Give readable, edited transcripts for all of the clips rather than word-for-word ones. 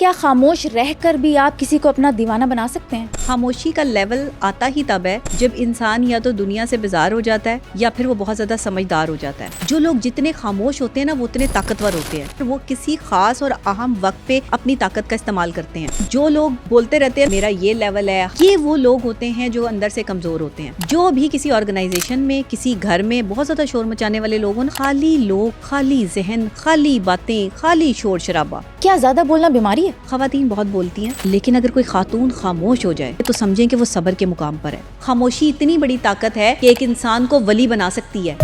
کیا خاموش رہ کر بھی آپ کسی کو اپنا دیوانہ بنا سکتے ہیں؟ خاموشی کا لیول آتا ہی تب ہے جب انسان یا تو دنیا سے بیزار ہو جاتا ہے یا پھر وہ بہت زیادہ سمجھدار ہو جاتا ہے. جو لوگ جتنے خاموش ہوتے ہیں نا وہ اتنے طاقتور ہوتے ہیں. وہ کسی خاص اور اہم وقت پہ اپنی طاقت کا استعمال کرتے ہیں. جو لوگ بولتے رہتے ہیں میرا یہ لیول ہے، یہ وہ لوگ ہوتے ہیں جو اندر سے کمزور ہوتے ہیں. جو بھی کسی آرگنائزیشن میں، کسی گھر میں بہت زیادہ شور مچانے والے لوگ ہیں، خالی لوگ، خالی ذہن، خالی باتیں، خالی شور شرابہ. کیا زیادہ بولنا بیماری ہے؟ خواتین بہت بولتی ہیں، لیکن اگر کوئی خاتون خاموش ہو جائے تو سمجھیں کہ وہ صبر کے مقام پر ہے. خاموشی اتنی بڑی طاقت ہے کہ ایک انسان کو ولی بنا سکتی ہے.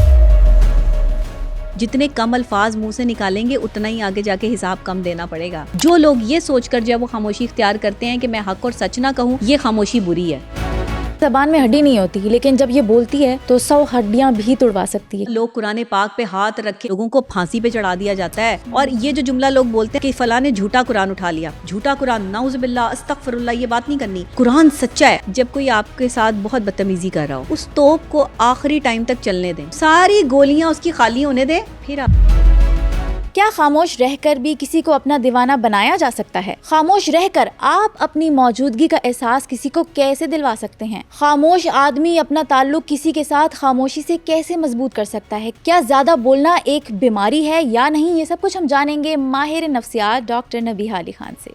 جتنے کم الفاظ منہ سے نکالیں گے اتنا ہی آگے جا کے حساب کم دینا پڑے گا. جو لوگ یہ سوچ کر جب وہ خاموشی اختیار کرتے ہیں کہ میں حق اور سچ نہ کہوں، یہ خاموشی بری ہے. زبان میں ہڈی نہیں ہوتی، لیکن جب یہ بولتی ہے تو 100 ہڈیاں بھی توڑوا سکتی ہے. لوگ قرآن پاک پہ ہاتھ رکھ کے لوگوں کو پھانسی پہ چڑھا دیا جاتا ہے. اور یہ جو جملہ لوگ بولتے ہیں کہ فلاں نے جھوٹا قرآن اٹھا لیا، جھوٹا قرآن، نعوذ باللہ، استغفر اللہ، یہ بات نہیں کرنی. قرآن سچا ہے. جب کوئی آپ کے ساتھ بہت بدتمیزی کر رہا ہو، اس توپ کو آخری ٹائم تک چلنے دیں، ساری گولیاں اس کی خالی ہونے دیں، پھر آپ. کیا خاموش رہ کر بھی کسی کو اپنا دیوانہ بنایا جا سکتا ہے؟ خاموش رہ کر آپ اپنی موجودگی کا احساس کسی کو کیسے دلوا سکتے ہیں؟ خاموش آدمی اپنا تعلق کسی کے ساتھ خاموشی سے کیسے مضبوط کر سکتا ہے؟ کیا زیادہ بولنا ایک بیماری ہے یا نہیں؟ یہ سب کچھ ہم جانیں گے ماہر نفسیات ڈاکٹر نبیہہ علی خان سے.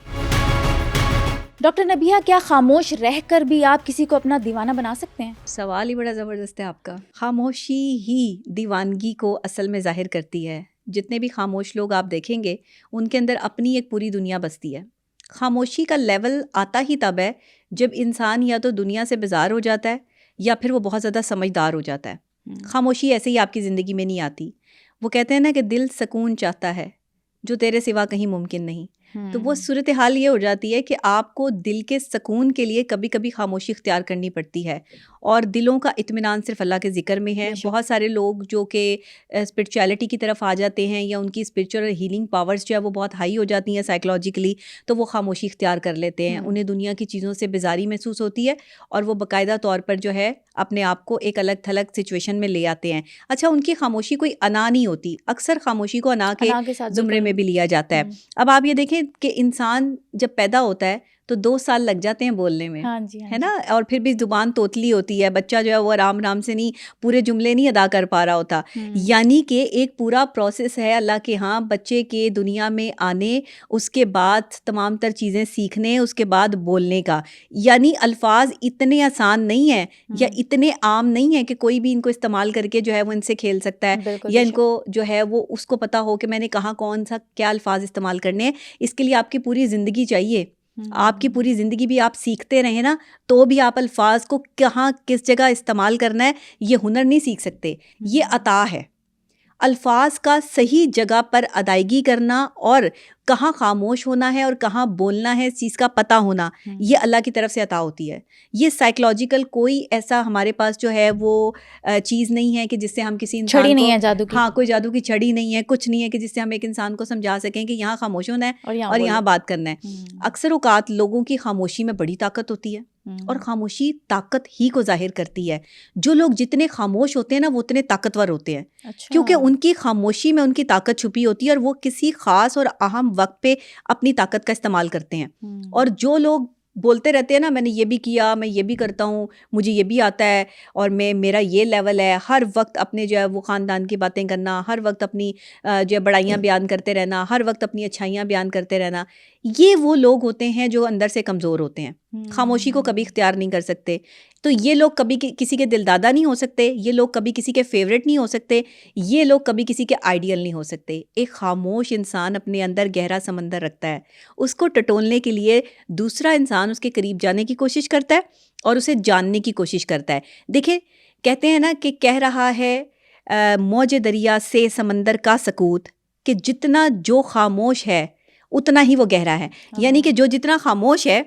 ڈاکٹر نبیہہ، کیا خاموش رہ کر بھی آپ کسی کو اپنا دیوانہ بنا سکتے ہیں؟ سوال ہی بڑا زبردست ہے آپ کا. خاموشی ہی دیوانگی کو اصل میں ظاہر کرتی ہے. جتنے بھی خاموش لوگ آپ دیکھیں گے ان کے اندر اپنی ایک پوری دنیا بستی ہے. خاموشی کا لیول آتا ہی تب ہے جب انسان یا تو دنیا سے بیزار ہو جاتا ہے یا پھر وہ بہت زیادہ سمجھدار ہو جاتا ہے. خاموشی ایسے ہی آپ کی زندگی میں نہیں آتی. وہ کہتے ہیں نا کہ دل سکون چاہتا ہے جو تیرے سوا کہیں ممکن نہیں. تو وہ صورتحال یہ ہو جاتی ہے کہ آپ کو دل کے سکون کے لیے کبھی کبھی خاموشی اختیار کرنی پڑتی ہے. اور دلوں کا اطمینان صرف اللہ کے ذکر میں ہے. بہت سارے لوگ جو کہ اسپرچویلٹی کی طرف آ جاتے ہیں یا ان کی اسپرچول ہیلنگ پاورز جو ہے وہ بہت ہائی ہو جاتی ہیں سائیکلوجیکلی، تو وہ خاموشی اختیار کر لیتے ہیں. انہیں دنیا کی چیزوں سے بیزاری محسوس ہوتی ہے اور وہ باقاعدہ طور پر جو ہے اپنے آپ کو ایک الگ تھلگ سچویشن میں لے آتے ہیں. اچھا، ان کی خاموشی کوئی انا نہیں ہوتی. اکثر خاموشی کو انا کے زمرے میں بھی لیا جاتا ہے. اب آپ یہ دیکھیں کہ انسان جب پیدا ہوتا ہے تو 2 سال لگ جاتے ہیں بولنے میں، ہے نا، اور پھر بھی زبان توتلی ہوتی ہے. بچہ جو ہے وہ آرام سے نہیں پورے جملے نہیں ادا کر پا رہا ہوتا. یعنی کہ ایک پورا پروسیس ہے اللہ کے ہاں بچے کے دنیا میں آنے، اس کے بعد تمام تر چیزیں سیکھنے، اس کے بعد بولنے کا. یعنی الفاظ اتنے آسان نہیں ہیں یا اتنے عام نہیں ہیں کہ کوئی بھی ان کو استعمال کر کے جو ہے وہ ان سے کھیل سکتا ہے یا ان کو جو ہے وہ اس کو پتا ہو کہ میں نے کہاں کون سا کیا الفاظ استعمال کرنے ہیں. اس کے لیے آپ کی پوری زندگی چاہیے. آپ کی پوری زندگی بھی آپ سیکھتے رہیں نا تو بھی آپ الفاظ کو کہاں کس جگہ استعمال کرنا ہے یہ ہنر نہیں سیکھ سکتے. یہ عطا ہے. الفاظ کا صحیح جگہ پر ادائیگی کرنا اور کہاں خاموش ہونا ہے اور کہاں بولنا ہے، اس چیز کا پتہ ہونا، یہ اللہ کی طرف سے عطا ہوتی ہے. یہ سائیکلوجیکل کوئی ایسا ہمارے پاس جو ہے وہ چیز نہیں ہے کہ جس سے ہم کسی انسان چھڑی نہیں ہے جادو کی. ہاں، کوئی جادو کی چھڑی نہیں ہے، کچھ نہیں ہے کہ جس سے ہم ایک انسان کو سمجھا سکیں کہ یہاں خاموش ہونا ہے اور یہاں بات کرنا ہے. اکثر اوقات لوگوں کی خاموشی میں بڑی طاقت ہوتی ہے اور خاموشی طاقت ہی کو ظاہر کرتی ہے. جو لوگ جتنے خاموش ہوتے ہیں نا وہ اتنے طاقتور ہوتے ہیں. کیونکہ ان کی خاموشی میں ان کی طاقت چھپی ہوتی ہے اور وہ کسی خاص اور اہم وقت پہ اپنی طاقت کا استعمال کرتے ہیں. اور جو لوگ بولتے رہتے ہیں نا میں نے یہ بھی کیا، میں یہ بھی کرتا ہوں، مجھے یہ بھی آتا ہے اور میرا یہ لیول ہے، ہر وقت اپنے جو ہے وہ خاندان کی باتیں کرنا، ہر وقت اپنی جو ہے بڑائیاں بیان کرتے رہنا، ہر وقت اپنی اچھائیاں بیان کرتے رہنا، یہ وہ لوگ ہوتے ہیں جو اندر سے کمزور ہوتے ہیں. خاموشی کو کبھی اختیار نہیں کر سکتے. تو یہ لوگ کبھی کسی کے دل دادا نہیں ہو سکتے، یہ لوگ کبھی کسی کے فیوریٹ نہیں ہو سکتے، یہ لوگ کبھی کسی کے آئیڈیل نہیں ہو سکتے. ایک خاموش انسان اپنے اندر گہرا سمندر رکھتا ہے. اس کو ٹٹولنے کے لیے دوسرا انسان اس کے قریب جانے کی کوشش کرتا ہے اور اسے جاننے کی کوشش کرتا ہے. دیکھیں کہتے ہیں نا کہ کہہ رہا ہے موج دریا سے سمندر کا سکوت کہ جتنا جو خاموش ہے اتنا ہی وہ گہرا ہے. یعنی کہ جو جتنا خاموش ہے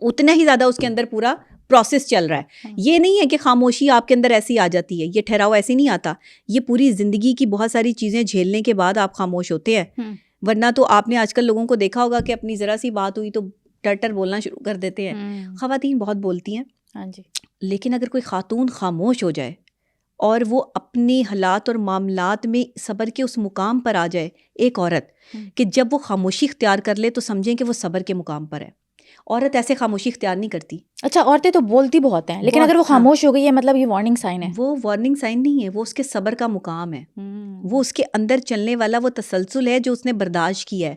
اتنا ہی زیادہ اس کے اندر پورا پروسیس چل رہا ہے. یہ نہیں ہے کہ خاموشی آپ کے اندر ایسی آ جاتی ہے، یہ ٹھہراؤ ایسے نہیں آتا. یہ پوری زندگی کی بہت ساری چیزیں جھیلنے کے بعد آپ خاموش ہوتے ہیں. ورنہ تو آپ نے آج کل لوگوں کو دیکھا ہوگا کہ اپنی ذرا سی بات ہوئی تو ٹر بولنا شروع کر دیتے ہیں. خواتین بہت بولتی ہیں، لیکن اگر کوئی خاتون خاموش ہو جائے اور وہ اپنے حالات اور معاملات میں صبر کے اس مقام پر آ جائے ایک عورت کہ جب وہ خاموشی اختیار کر لے تو سمجھیں کہ وہ صبر کے مقام پر ہے. عورت ایسے خاموشی اختیار نہیں کرتی. اچھا، عورتیں تو بولتی بہت ہیں، لیکن بہت، اگر وہ ہاں. خاموش ہو گئی ہے مطلب یہ وارننگ سائن ہے. وہ وارننگ سائن نہیں ہے، وہ اس کے صبر کا مقام ہے. وہ اس کے اندر چلنے والا وہ تسلسل ہے جو اس نے برداشت کیا ہے.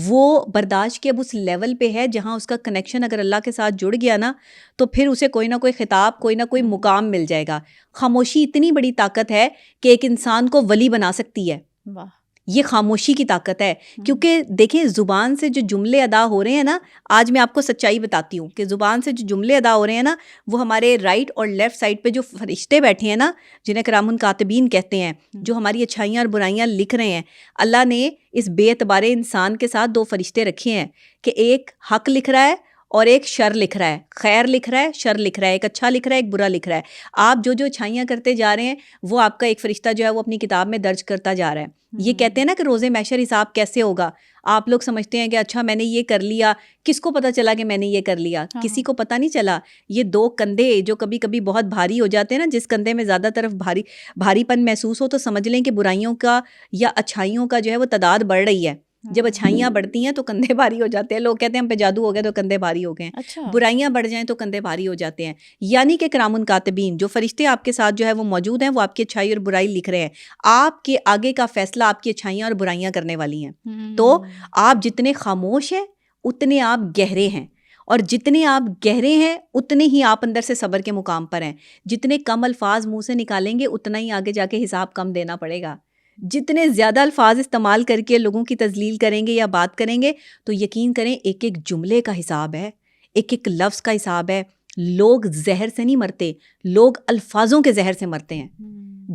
وہ برداشت کے اب اس لیول پہ ہے جہاں اس کا کنیکشن اگر اللہ کے ساتھ جڑ گیا نا تو پھر اسے کوئی نہ کوئی خطاب، کوئی نہ کوئی مقام مل جائے گا. خاموشی اتنی بڑی طاقت ہے کہ ایک انسان کو ولی بنا سکتی ہے. واہ. یہ خاموشی کی طاقت ہے. کیونکہ دیکھیں زبان سے جو جملے ادا ہو رہے ہیں نا، آج میں آپ کو سچائی بتاتی ہوں کہ زبان سے جو جملے ادا ہو رہے ہیں نا، وہ ہمارے رائٹ اور لیفٹ سائڈ پہ جو فرشتے بیٹھے ہیں نا، جنہیں کرام الکاتبین کہتے ہیں، جو ہماری اچھائیاں اور برائیاں لکھ رہے ہیں، اللہ نے اس بے اعتبار انسان کے ساتھ دو فرشتے رکھے ہیں کہ ایک حق لکھ رہا ہے اور ایک شر لکھ رہا ہے، خیر لکھ رہا ہے، شر لکھ رہا ہے، ایک اچھا لکھ رہا ہے، ایک برا لکھ رہا ہے. آپ جو اچھائیاں کرتے جا رہے ہیں وہ آپ کا ایک فرشتہ جو ہے وہ اپنی کتاب میں درج کرتا جا رہا ہے. یہ کہتے ہیں نا کہ روزے محشر حساب کیسے ہوگا. آپ لوگ سمجھتے ہیں کہ اچھا میں نے یہ کر لیا، کس کو پتہ چلا کہ میں نے یہ کر لیا؟ کسی کو پتہ نہیں چلا. یہ دو کندھے جو کبھی کبھی بہت بھاری ہو جاتے ہیں نا، جس کندھے میں زیادہ طرف بھاری پن محسوس ہو تو سمجھ لیں کہ برائیوں کا یا اچھائیوں کا جو ہے وہ تعداد بڑھ رہی ہے. جب اچھائیاں بڑھتی ہیں تو کندھے بھاری ہو جاتے ہیں. لوگ کہتے ہیں ہم پہ جادو ہو گیا تو کندھے بھاری ہو گئے ہیں. اچھا. برائیاں بڑھ جائیں تو کندھے بھاری ہو جاتے ہیں. یعنی کہ کرام الکاتبین جو فرشتے آپ کے ساتھ جو ہے وہ موجود ہیں، وہ آپ کی اچھائی اور برائی لکھ رہے ہیں. آپ کے آگے کا فیصلہ آپ کی اچھائیاں اور برائیاں کرنے والی ہیں. تو آپ جتنے خاموش ہیں اتنے آپ گہرے ہیں، اور جتنے آپ گہرے ہیں اتنے ہی آپ اندر سے صبر کے مقام پر ہیں. جتنے کم الفاظ منہ سے نکالیں گے اتنا ہی آگے جا کے حساب کم دینا پڑے گا. جتنے زیادہ الفاظ استعمال کر کے لوگوں کی تذلیل کریں گے یا بات کریں گے تو یقین کریں ایک ایک جملے کا حساب ہے، ایک ایک لفظ کا حساب ہے. لوگ زہر سے نہیں مرتے، لوگ الفاظوں کے زہر سے مرتے ہیں.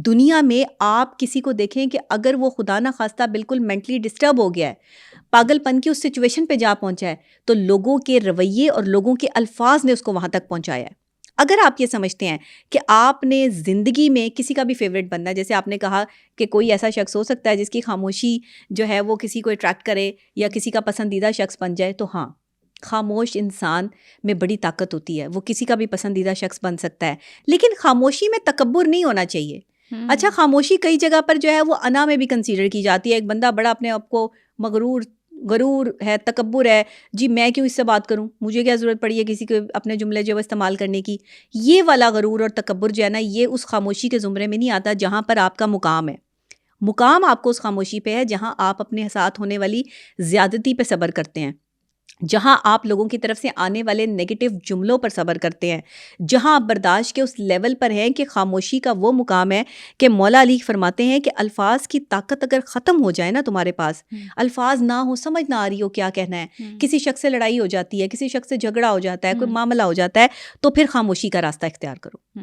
دنیا میں آپ کسی کو دیکھیں کہ اگر وہ خدا نہ خواستہ بالکل مینٹلی ڈسٹرب ہو گیا ہے، پاگل پن کی اس سچویشن پہ جا پہنچا ہے، تو لوگوں کے رویے اور لوگوں کے الفاظ نے اس کو وہاں تک پہنچایا ہے. اگر آپ یہ سمجھتے ہیں کہ آپ نے زندگی میں کسی کا بھی فیوریٹ بننا ہے، جیسے آپ نے کہا کہ کوئی ایسا شخص ہو سکتا ہے جس کی خاموشی جو ہے وہ کسی کو اٹریکٹ کرے یا کسی کا پسندیدہ شخص بن جائے، تو ہاں، خاموش انسان میں بڑی طاقت ہوتی ہے. وہ کسی کا بھی پسندیدہ شخص بن سکتا ہے، لیکن خاموشی میں تکبر نہیں ہونا چاہیے. اچھا، خاموشی کئی جگہ پر جو ہے وہ انا میں بھی کنسیڈر کی جاتی ہے. ایک بندہ بڑا اپنے آپ کو غرور ہے، تکبر ہے، جی میں کیوں اس سے بات کروں، مجھے کیا ضرورت پڑی ہے کسی کے اپنے جملے جو استعمال کرنے کی. یہ والا غرور اور تکبر جو ہے نا، یہ اس خاموشی کے زمرے میں نہیں آتا جہاں پر آپ کا مقام ہے. مقام آپ کو اس خاموشی پہ ہے جہاں آپ اپنے ساتھ ہونے والی زیادتی پہ صبر کرتے ہیں، جہاں آپ لوگوں کی طرف سے آنے والے نیگیٹو جملوں پر صبر کرتے ہیں، جہاں آپ برداشت کے اس لیول پر ہیں کہ خاموشی کا وہ مقام ہے کہ مولا علی فرماتے ہیں کہ الفاظ کی طاقت اگر ختم ہو جائے نا تمہارے پاس، الفاظ نہ ہو، سمجھ نہ آ رہی ہو کیا کہنا ہے، کسی شخص سے لڑائی ہو جاتی ہے، کسی شخص سے جھگڑا ہو جاتا ہے، کوئی معاملہ ہو جاتا ہے، تو پھر خاموشی کا راستہ اختیار کرو.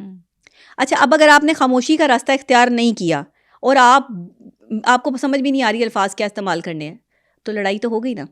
اچھا، اب اگر آپ نے خاموشی کا راستہ اختیار نہیں کیا اور آپ کو سمجھ بھی نہیں آ رہی الفاظ کیا استعمال کرنے ہیں، تو لڑائی تو ہو گئی نا،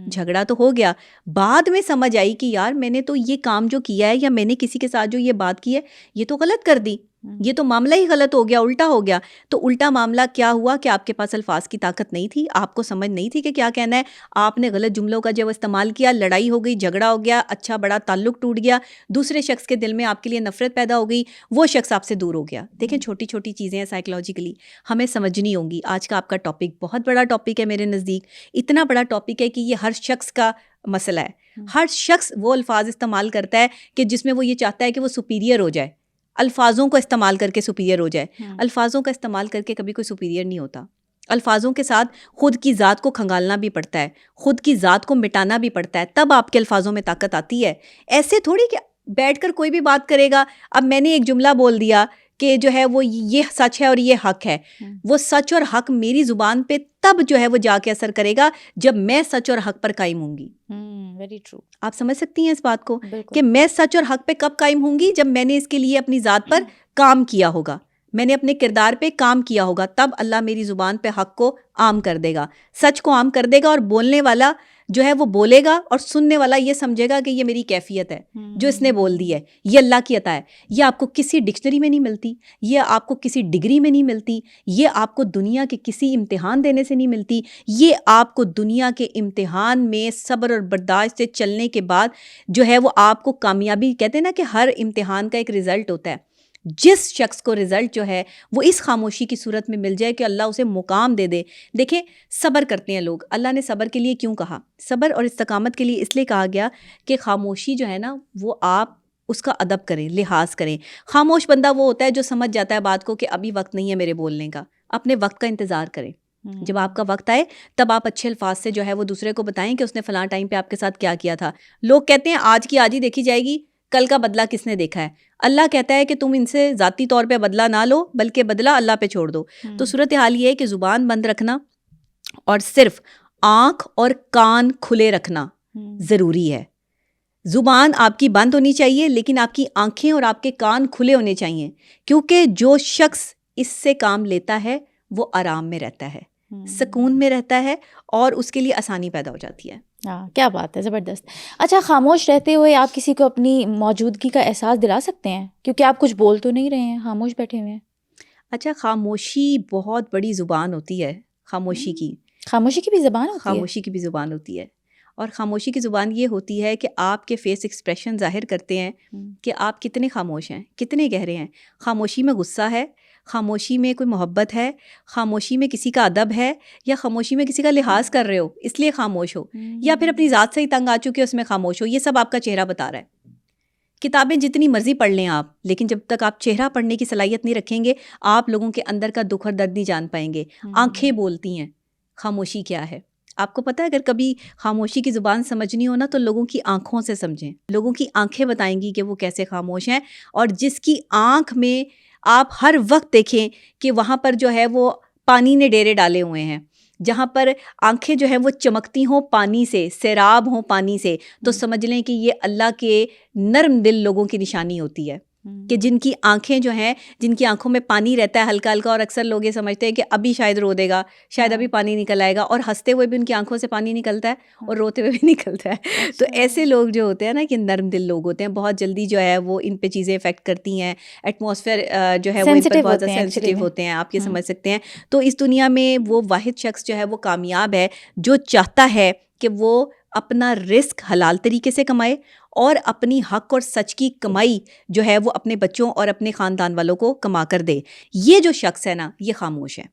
جھگڑا تو ہو گیا. بعد میں سمجھ آئی کہ یار میں نے تو یہ کام جو کیا ہے یا میں نے کسی کے ساتھ جو یہ بات کی ہے یہ تو غلط کر دی، یہ تو معاملہ ہی غلط ہو گیا، الٹا ہو گیا. تو الٹا معاملہ کیا ہوا کہ آپ کے پاس الفاظ کی طاقت نہیں تھی، آپ کو سمجھ نہیں تھی کہ کیا کہنا ہے، آپ نے غلط جملوں کا جب استعمال کیا، لڑائی ہو گئی، جھگڑا ہو گیا، اچھا بڑا تعلق ٹوٹ گیا، دوسرے شخص کے دل میں آپ کے لیے نفرت پیدا ہو گئی، وہ شخص آپ سے دور ہو گیا. دیکھیں چھوٹی چھوٹی چیزیں ہیں سائیکلوجیکلی ہمیں سمجھنی ہوں گی. آج کا آپ کا ٹاپک بہت بڑا ٹاپک ہے میرے نزدیک، اتنا بڑا ٹاپک ہے کہ یہ ہر شخص کا مسئلہ ہے. ہر شخص وہ الفاظ استعمال کرتا ہے کہ جس میں وہ یہ چاہتا ہے کہ وہ سپیریئر ہو جائے، الفاظوں کو استعمال کر کے سپیریئر ہو جائے. الفاظوں کا استعمال کر کے کبھی کوئی سپیریئر نہیں ہوتا. الفاظوں کے ساتھ خود کی ذات کو کھنگالنا بھی پڑتا ہے، خود کی ذات کو مٹانا بھی پڑتا ہے، تب آپ کے الفاظوں میں طاقت آتی ہے. ایسے تھوڑی کہ بیٹھ کر کوئی بھی بات کرے گا، اب میں نے ایک جملہ بول دیا کہ جو ہے وہ یہ سچ ہے اور یہ حق ہے، وہ سچ اور حق میری زبان پہ تب جو ہے وہ جا کے اثر کرے گا جب میں سچ اور حق پر قائم ہوں گی. Very true. آپ سمجھ سکتی ہیں اس بات کو کہ میں سچ اور حق پہ کب قائم ہوں گی؟ جب میں نے اس کے لیے اپنی ذات پر کام کیا ہوگا، میں نے اپنے کردار پہ کام کیا ہوگا، تب اللہ میری زبان پہ حق کو عام کر دے گا، سچ کو عام کر دے گا، اور بولنے والا جو ہے وہ بولے گا اور سننے والا یہ سمجھے گا کہ یہ میری کیفیت ہے جو اس نے بول دی ہے، یہ اللہ کی عطا ہے. یہ آپ کو کسی ڈکشنری میں نہیں ملتی، یہ آپ کو کسی ڈگری میں نہیں ملتی، یہ آپ کو دنیا کے کسی امتحان دینے سے نہیں ملتی، یہ آپ کو دنیا کے امتحان میں صبر اور برداشت سے چلنے کے بعد جو ہے وہ آپ کو کامیابی، کہتے ہیں نا کہ ہر امتحان کا ایک رزلٹ ہوتا ہے، جس شخص کو رزلٹ جو ہے وہ اس خاموشی کی صورت میں مل جائے کہ اللہ اسے مقام دے دے. دیکھیں صبر کرتے ہیں لوگ, اللہ نے صبر کے لیے کیوں کہا؟ صبر اور استقامت کے لیے اس لیے کہا گیا کہ خاموشی جو ہے نا وہ آپ اس کا ادب کریں, لحاظ کریں. خاموش بندہ وہ ہوتا ہے جو سمجھ جاتا ہے بات کو کہ ابھی وقت نہیں ہے میرے بولنے کا, اپنے وقت کا انتظار کریں. جب آپ کا وقت آئے تب آپ اچھے الفاظ سے جو ہے وہ دوسرے کو بتائیں کہ اس نے فلاں ٹائم پہ آپ کے ساتھ کیا کیا تھا. لوگ کہتے ہیں آج کی آج ہی دیکھی جائے گی, کل کا بدلہ کس نے دیکھا ہے؟ اللہ کہتا ہے کہ تم ان سے ذاتی طور پہ بدلہ نہ لو بلکہ بدلہ اللہ پہ چھوڑ دو. تو صورتحال یہ ہے کہ زبان بند رکھنا اور صرف آنکھ اور کان کھلے رکھنا ضروری ہے. زبان آپ کی بند ہونی چاہیے لیکن آپ کی آنکھیں اور آپ کے کان کھلے ہونے چاہیے, کیونکہ جو شخص اس سے کام لیتا ہے وہ آرام میں رہتا ہے, سکون میں رہتا ہے اور اس کے لیے آسانی پیدا ہو جاتی ہے. ہاں کیا بات ہے, زبردست. اچھا, خاموش رہتے ہوئے آپ کسی کو اپنی موجودگی کا احساس دلا سکتے ہیں کیونکہ آپ کچھ بول تو نہیں رہے ہیں, خاموش بیٹھے ہوئے ہیں؟ اچھا, خاموشی بہت بڑی زبان ہوتی ہے. خاموشی کی بھی زبان ہوتی ہے؟ خاموشی کی بھی زبان ہوتی ہے. اور خاموشی کی زبان یہ ہوتی ہے کہ آپ کے فیس ایکسپریشن ظاہر کرتے ہیں کہ آپ کتنے خاموش ہیں, کتنے گہرے ہیں. خاموشی میں غصہ ہے, خاموشی میں کوئی محبت ہے, خاموشی میں کسی کا ادب ہے, یا خاموشی میں کسی کا لحاظ کر رہے ہو اس لیے خاموش ہو, یا پھر اپنی ذات سے ہی تنگ آ چکے اس میں خاموش ہو. یہ سب آپ کا چہرہ بتا رہا ہے. کتابیں جتنی مرضی پڑھ لیں آپ, لیکن جب تک آپ چہرہ پڑھنے کی صلاحیت نہیں رکھیں گے آپ لوگوں کے اندر کا دکھ اور درد نہیں جان پائیں گے. آنکھیں بولتی ہیں. خاموشی کیا ہے آپ کو پتہ ہے؟ اگر کبھی خاموشی کی زبان سمجھنی ہو نا تو لوگوں کی آنکھوں سے سمجھیں. لوگوں کی آنکھیں بتائیں گی کہ وہ کیسے خاموش ہیں. اور جس کی آنکھ میں آپ ہر وقت دیکھیں کہ وہاں پر جو ہے وہ پانی نے ڈیرے ڈالے ہوئے ہیں, جہاں پر آنکھیں جو ہیں وہ چمکتی ہوں پانی سے, سیراب ہوں پانی سے, تو سمجھ لیں کہ یہ اللہ کے نرم دل لوگوں کی نشانی ہوتی ہے کہ جن کی آنکھیں جو ہیں, جن کی آنکھوں میں پانی رہتا ہے ہلکا ہلکا, اور اکثر لوگ یہ سمجھتے ہیں کہ ابھی شاید رو دے گا, شاید ابھی پانی نکل آئے گا, اور ہنستے ہوئے بھی ان کی آنکھوں سے پانی نکلتا ہے اور روتے ہوئے بھی نکلتا ہے. تو ایسے لوگ جو ہوتے ہیں نا کہ نرم دل لوگ ہوتے ہیں, بہت جلدی جو ہے وہ ان پہ چیزیں افیکٹ کرتی ہیں. ایٹماسفیئر جو ہے وہ ان پر بہت زیادہ سینسٹیو ہوتے ہیں, آپ یہ سمجھ سکتے ہیں. تو اس دنیا میں وہ واحد شخص جو ہے وہ کامیاب ہے جو چاہتا ہے کہ وہ اپنا رزق حلال طریقے سے کمائے اور اپنی حق اور سچ کی کمائی جو ہے وہ اپنے بچوں اور اپنے خاندان والوں کو کما کر دے. یہ جو شخص ہے نا یہ خاموش ہے.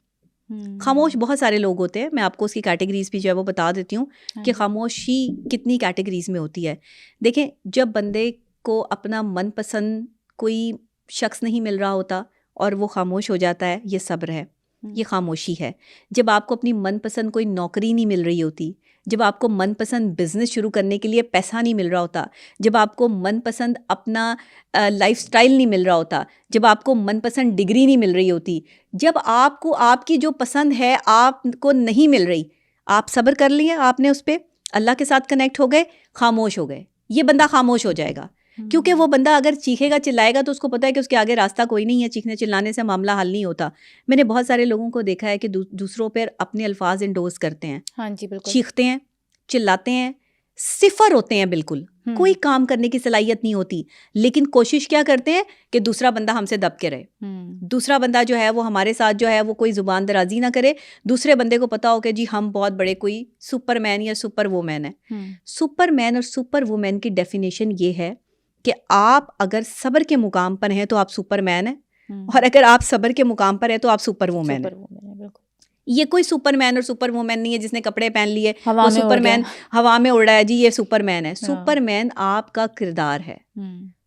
خاموش بہت سارے لوگ ہوتے ہیں, میں آپ کو اس کی کیٹیگریز بھی جو ہے وہ بتا دیتی ہوں کہ خاموشی کتنی کیٹیگریز میں ہوتی ہے. دیکھیں جب بندے کو اپنا من پسند کوئی شخص نہیں مل رہا ہوتا اور وہ خاموش ہو جاتا ہے, یہ صبر ہے, یہ خاموشی ہے. جب آپ کو اپنی من پسند کوئی نوکری نہیں مل رہی ہوتی, جب آپ کو من پسند بزنس شروع کرنے کے لیے پیسہ نہیں مل رہا ہوتا, جب آپ کو من پسند اپنا لائف سٹائل نہیں مل رہا ہوتا, جب آپ کو من پسند ڈگری نہیں مل رہی ہوتی, جب آپ کو آپ کی جو پسند ہے آپ کو نہیں مل رہی, آپ صبر کر لیے, آپ نے اس پہ اللہ کے ساتھ کنیکٹ ہو گئے, خاموش ہو گئے, یہ بندہ خاموش ہو جائے گا. کیونکہ وہ بندہ اگر چیخے گا چلائے گا تو اس کو پتہ ہے کہ اس کے آگے راستہ کوئی نہیں ہے, چیخنے چلانے سے معاملہ حل نہیں ہوتا. میں نے بہت سارے لوگوں کو دیکھا ہے کہ دوسروں پر اپنے الفاظ انڈوز کرتے ہیں, ہاں جی بالکل, چیختے ہیں, چلاتے ہیں, صفر ہوتے ہیں, بالکل کوئی کام کرنے کی صلاحیت نہیں ہوتی, لیکن کوشش کیا کرتے ہیں کہ دوسرا بندہ ہم سے دب کے رہے, دوسرا بندہ جو ہے وہ ہمارے ساتھ جو ہے وہ کوئی زبان درازی نہ کرے, دوسرے بندے کو پتا ہو کہ جی ہم بہت بڑے کوئی سپر مین یا سپر وومین ہے. سپر مین اور سپر وومین کی ڈیفینیشن یہ ہے کہ آپ اگر صبر کے مقام پر ہیں تو آپ سپر مین ہیں, اور اگر آپ صبر کے مقام پر ہیں تو آپ سپر وومین ہیں. یہ کوئی سپر مین اور سپر وومین نہیں ہے جس نے کپڑے پہن لیے وہ سپر مین ہوا میں اڑ رہا ہے, جی یہ سپر مین ہے. سپر مین آپ کا کردار ہے.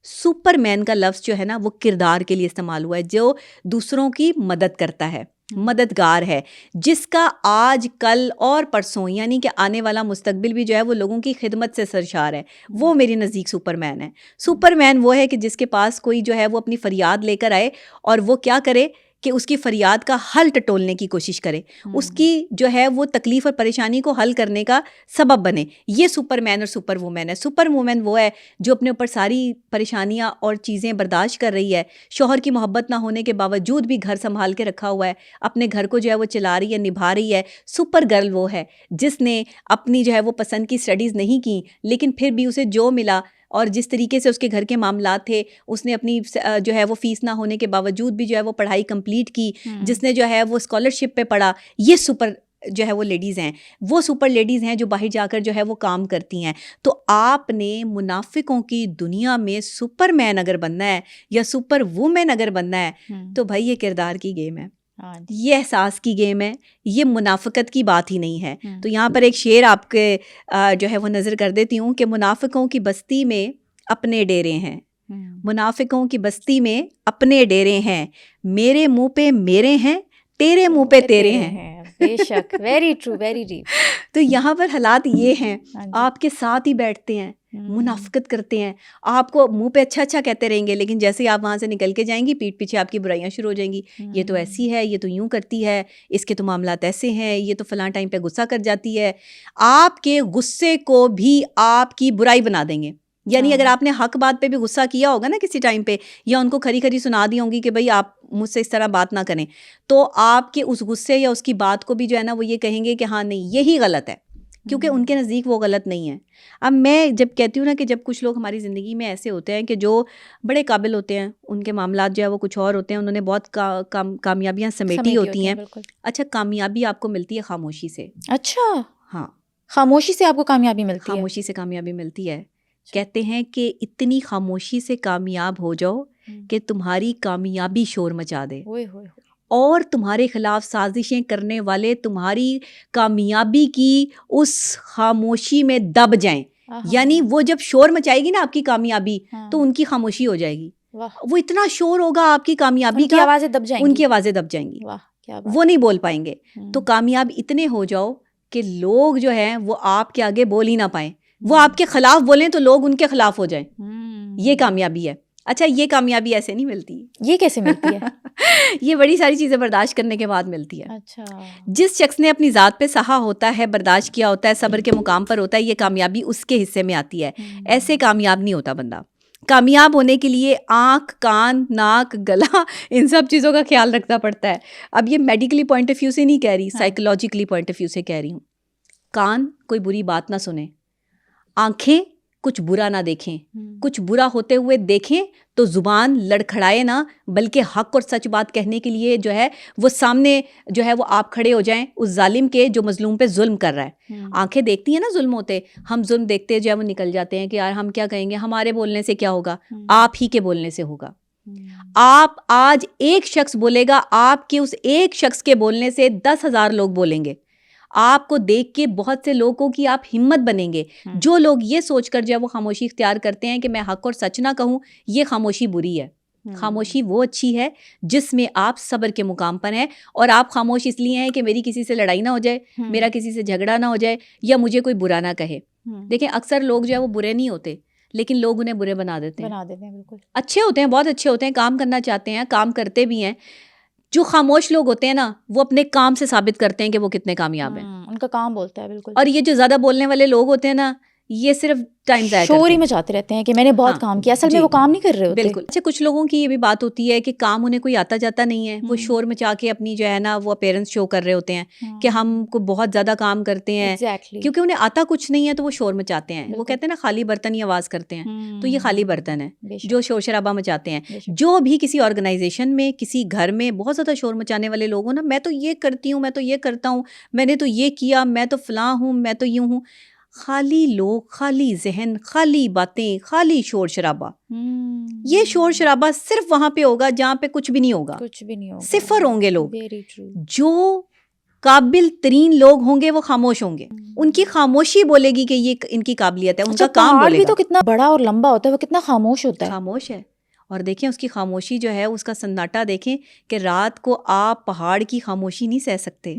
سپر مین کا لفظ جو ہے نا وہ کردار کے لیے استعمال ہوا ہے, جو دوسروں کی مدد کرتا ہے, مددگار ہے, جس کا آج کل اور پرسوں یعنی کہ آنے والا مستقبل بھی جو ہے وہ لوگوں کی خدمت سے سرشار ہے. وہ میرے نزدیک سپر مین ہے. سپر مین وہ ہے کہ جس کے پاس کوئی جو ہے وہ اپنی فریاد لے کر آئے اور وہ کیا کرے کہ اس کی فریاد کا حل ٹٹولنے کی کوشش کرے, اس کی جو ہے وہ تکلیف اور پریشانی کو حل کرنے کا سبب بنے. یہ سپر مین اور سپر وومین ہے. سپر وومین وہ ہے جو اپنے اوپر ساری پریشانیاں اور چیزیں برداشت کر رہی ہے, شوہر کی محبت نہ ہونے کے باوجود بھی گھر سنبھال کے رکھا ہوا ہے, اپنے گھر کو جو ہے وہ چلا رہی ہے, نبھا رہی ہے. سپر گرل وہ ہے جس نے اپنی جو ہے وہ پسند کی اسٹڈیز نہیں کی, لیکن پھر بھی اسے جو ملا اور جس طریقے سے اس کے گھر کے معاملات تھے اس نے اپنی جو ہے وہ فیس نہ ہونے کے باوجود بھی جو ہے وہ پڑھائی کمپلیٹ کی, جس نے جو ہے وہ اسکالرشپ پہ پڑھا. یہ سپر جو ہے وہ لیڈیز ہیں وہ سپر لیڈیز ہیں جو باہر جا کر جو ہے وہ کام کرتی ہیں. تو آپ نے منافقوں کی دنیا میں سپر مین اگر بننا ہے یا سپر وومین اگر بننا ہے تو بھائی یہ کردار کی گیم ہے, یہ احساس کی گیم ہے, یہ منافقت کی بات ہی نہیں ہے. تو یہاں پر ایک شعر آپ کے جو ہے وہ نظر کر دیتی ہوں کہ منافقوں کی بستی میں اپنے ڈیرے ہیں, منافقوں کی بستی میں اپنے ڈیرے ہیں, میرے منہ پہ میرے ہیں, تیرے منہ پہ تیرے ہیں. بے شک, ویری ٹرو, ویری ڈیپ. تو یہاں پر حالات یہ ہیں, آپ کے ساتھ ہی بیٹھتے ہیں, منافقت کرتے ہیں, آپ کو منہ پہ اچھا اچھا کہتے رہیں گے, لیکن جیسے ہی آپ وہاں سے نکل کے جائیں گی پیٹھ پیچھے آپ کی برائیاں شروع ہو جائیں گی. یہ تو ایسی ہے, یہ تو یوں کرتی ہے, اس کے تو معاملات ایسے ہیں, یہ تو فلاں ٹائم پہ غصہ کر جاتی ہے. آپ کے غصے کو بھی آپ کی برائی بنا دیں گے. یعنی اگر آپ نے حق بات پہ بھی غصہ کیا ہوگا نا کسی ٹائم پہ, یا ان کو کھری کھری سنا دی ہوں گی کہ بھائی آپ مجھ سے اس طرح بات نہ کریں, تو آپ کے اس غصے یا اس کی بات کو بھی جو ہے نا وہ یہ کہیں گے کہ ہاں نہیں یہی غلط ہے, کیونکہ ان کے نزدیک وہ غلط نہیں ہے. اب میں جب کہتی ہوں نا کہ جب کچھ لوگ ہماری زندگی میں ایسے ہوتے ہیں کہ جو بڑے قابل ہوتے ہیں, ان کے معاملات جو ہے وہ کچھ اور ہوتے ہیں, انہوں نے بہت کامیابیاں سمیٹی ہوتی ہیں. اچھا, کامیابی آپ کو ملتی ہے خاموشی سے. اچھا, ہاں, خاموشی سے آپ کو کامیابی ملتی ہے. خاموشی سے کامیابی ملتی ہے. کہتے ہیں کہ اتنی خاموشی سے کامیاب ہو جاؤ کہ تمہاری کامیابی شور مچا دے, اور تمہارے خلاف سازشیں کرنے والے تمہاری کامیابی کی اس خاموشی میں دب جائیں. یعنی وہ جب شور مچائے گی نا آپ کی کامیابی, تو ان کی خاموشی ہو جائے گی. وہ اتنا شور ہوگا آپ کی کامیابی کا, آوازیں دب جائیں گی, ان کی آوازیں دب جائیں گی, وہ نہیں بول پائیں گے. تو کامیاب اتنے ہو جاؤ کہ لوگ جو ہیں وہ آپ کے آگے بول ہی نہ پائیں, وہ آپ کے خلاف بولیں تو لوگ ان کے خلاف ہو جائیں. یہ کامیابی ہے. اچھا, یہ کامیابی ایسے نہیں ملتی. یہ کیسے ملتی ہے؟ یہ بڑی ساری چیزیں برداشت کرنے کے بعد ملتی ہے. اچھا, جس شخص نے اپنی ذات پہ سہا ہوتا ہے, برداشت کیا ہوتا ہے, صبر کے مقام پر ہوتا ہے, یہ کامیابی اس کے حصے میں آتی ہے. ایسے کامیاب نہیں ہوتا بندہ. کامیاب ہونے کے لیے آنکھ, کان, ناک, گلا, ان سب چیزوں کا خیال رکھنا پڑتا ہے. اب یہ میڈیکلی پوائنٹ آف ویو سے نہیں کہہ رہی, سائیکولوجیکلی پوائنٹ آف ویو سے کہہ رہی ہوں. کان کوئی بری بات نہ سنیں, آنکھیں کچھ برا نہ دیکھیں, کچھ برا ہوتے ہوئے دیکھیں تو زبان لڑکھڑائے نہ, بلکہ حق اور سچ بات کہنے کے لیے جو ہے وہ سامنے جو ہے وہ آپ کھڑے ہو جائیں اس ظالم کے جو مظلوم پہ ظلم کر رہا ہے. آنکھیں دیکھتی ہیں نا ظلم ہوتے, ہم ظلم دیکھتے جو ہے وہ نکل جاتے ہیں کہ یار ہم کیا کہیں گے, ہمارے بولنے سے کیا ہوگا, آپ ہی کے بولنے سے ہوگا. آپ آج ایک شخص بولے گا, آپ کے اس ایک شخص کے بولنے سے 10,000 لوگ بولیں گے. آپ کو دیکھ کے بہت سے لوگوں کی آپ ہمت بنیں گے. جو لوگ یہ سوچ کر جو ہے وہ خاموشی اختیار کرتے ہیں کہ میں حق اور سچ نہ کہوں, یہ خاموشی بری ہے. خاموشی وہ اچھی ہے جس میں آپ صبر کے مقام پر ہیں, اور آپ خاموش اس لیے ہیں کہ میری کسی سے لڑائی نہ ہو جائے, میرا کسی سے جھگڑا نہ ہو جائے, یا مجھے کوئی برا نہ کہے. دیکھیں اکثر لوگ جو ہے وہ برے نہیں ہوتے, لیکن لوگ انہیں برے بنا دیتے ہیں. بالکل اچھے ہوتے ہیں, بہت اچھے ہوتے ہیں, کام کرنا چاہتے ہیں, کام کرتے بھی ہیں. جو خاموش لوگ ہوتے ہیں نا, وہ اپنے کام سے ثابت کرتے ہیں کہ وہ کتنے کامیاب ہیں. ان کا کام بولتا ہے. بالکل. اور یہ جو زیادہ بولنے والے لوگ ہوتے ہیں نا, یہ صرف ٹائم ضائع شور ہی مچاتے رہتے ہیں کہ میں نے بہت کام کیا, اصل میں وہ کام نہیں کر رہے ہوتے. بالکل. اچھا, کچھ لوگوں کی یہ بھی بات ہوتی ہے کہ کام انہیں کوئی آتا جاتا نہیں ہے, وہ شور مچا کے اپنی جو ہے نا وہ اپیرنس شو کر رہے ہوتے ہیں کہ ہم کو بہت زیادہ کام کرتے ہیں, کیونکہ انہیں آتا کچھ نہیں ہے تو وہ شور مچاتے ہیں. وہ کہتے ہیں نا خالی برتن ہی آواز کرتے ہیں, تو یہ خالی برتن ہے جو شور شرابہ مچاتے ہیں. جو بھی کسی آرگنائزیشن میں, کسی گھر میں بہت زیادہ شور مچانے والے لوگ ہوں نا, میں تو یہ کرتی ہوں, میں تو یہ کرتا ہوں, میں نے تو یہ کیا, میں تو فلاں ہوں, میں تو یوں ہوں. خالی لوگ, خالی ذہن, خالی باتیں, خالی شور شرابہ. یہ شور شرابہ صرف وہاں پہ ہوگا جہاں پہ کچھ بھی نہیں ہوگا, صفر ہوں گے لوگ. جو قابل ترین لوگ ہوں گے وہ خاموش ہوں گے, ان کی خاموشی بولے گی کہ یہ ان کی قابلیت ہے, ان کا کام بولے گا. بھی تو کتنا بڑا اور لمبا ہوتا ہے, وہ کتنا خاموش ہوتا ہے. خاموش ہے. اور دیکھیں اس کی خاموشی جو ہے, اس کا سناٹا دیکھیں کہ رات کو آپ پہاڑ کی خاموشی نہیں سہ سکتے.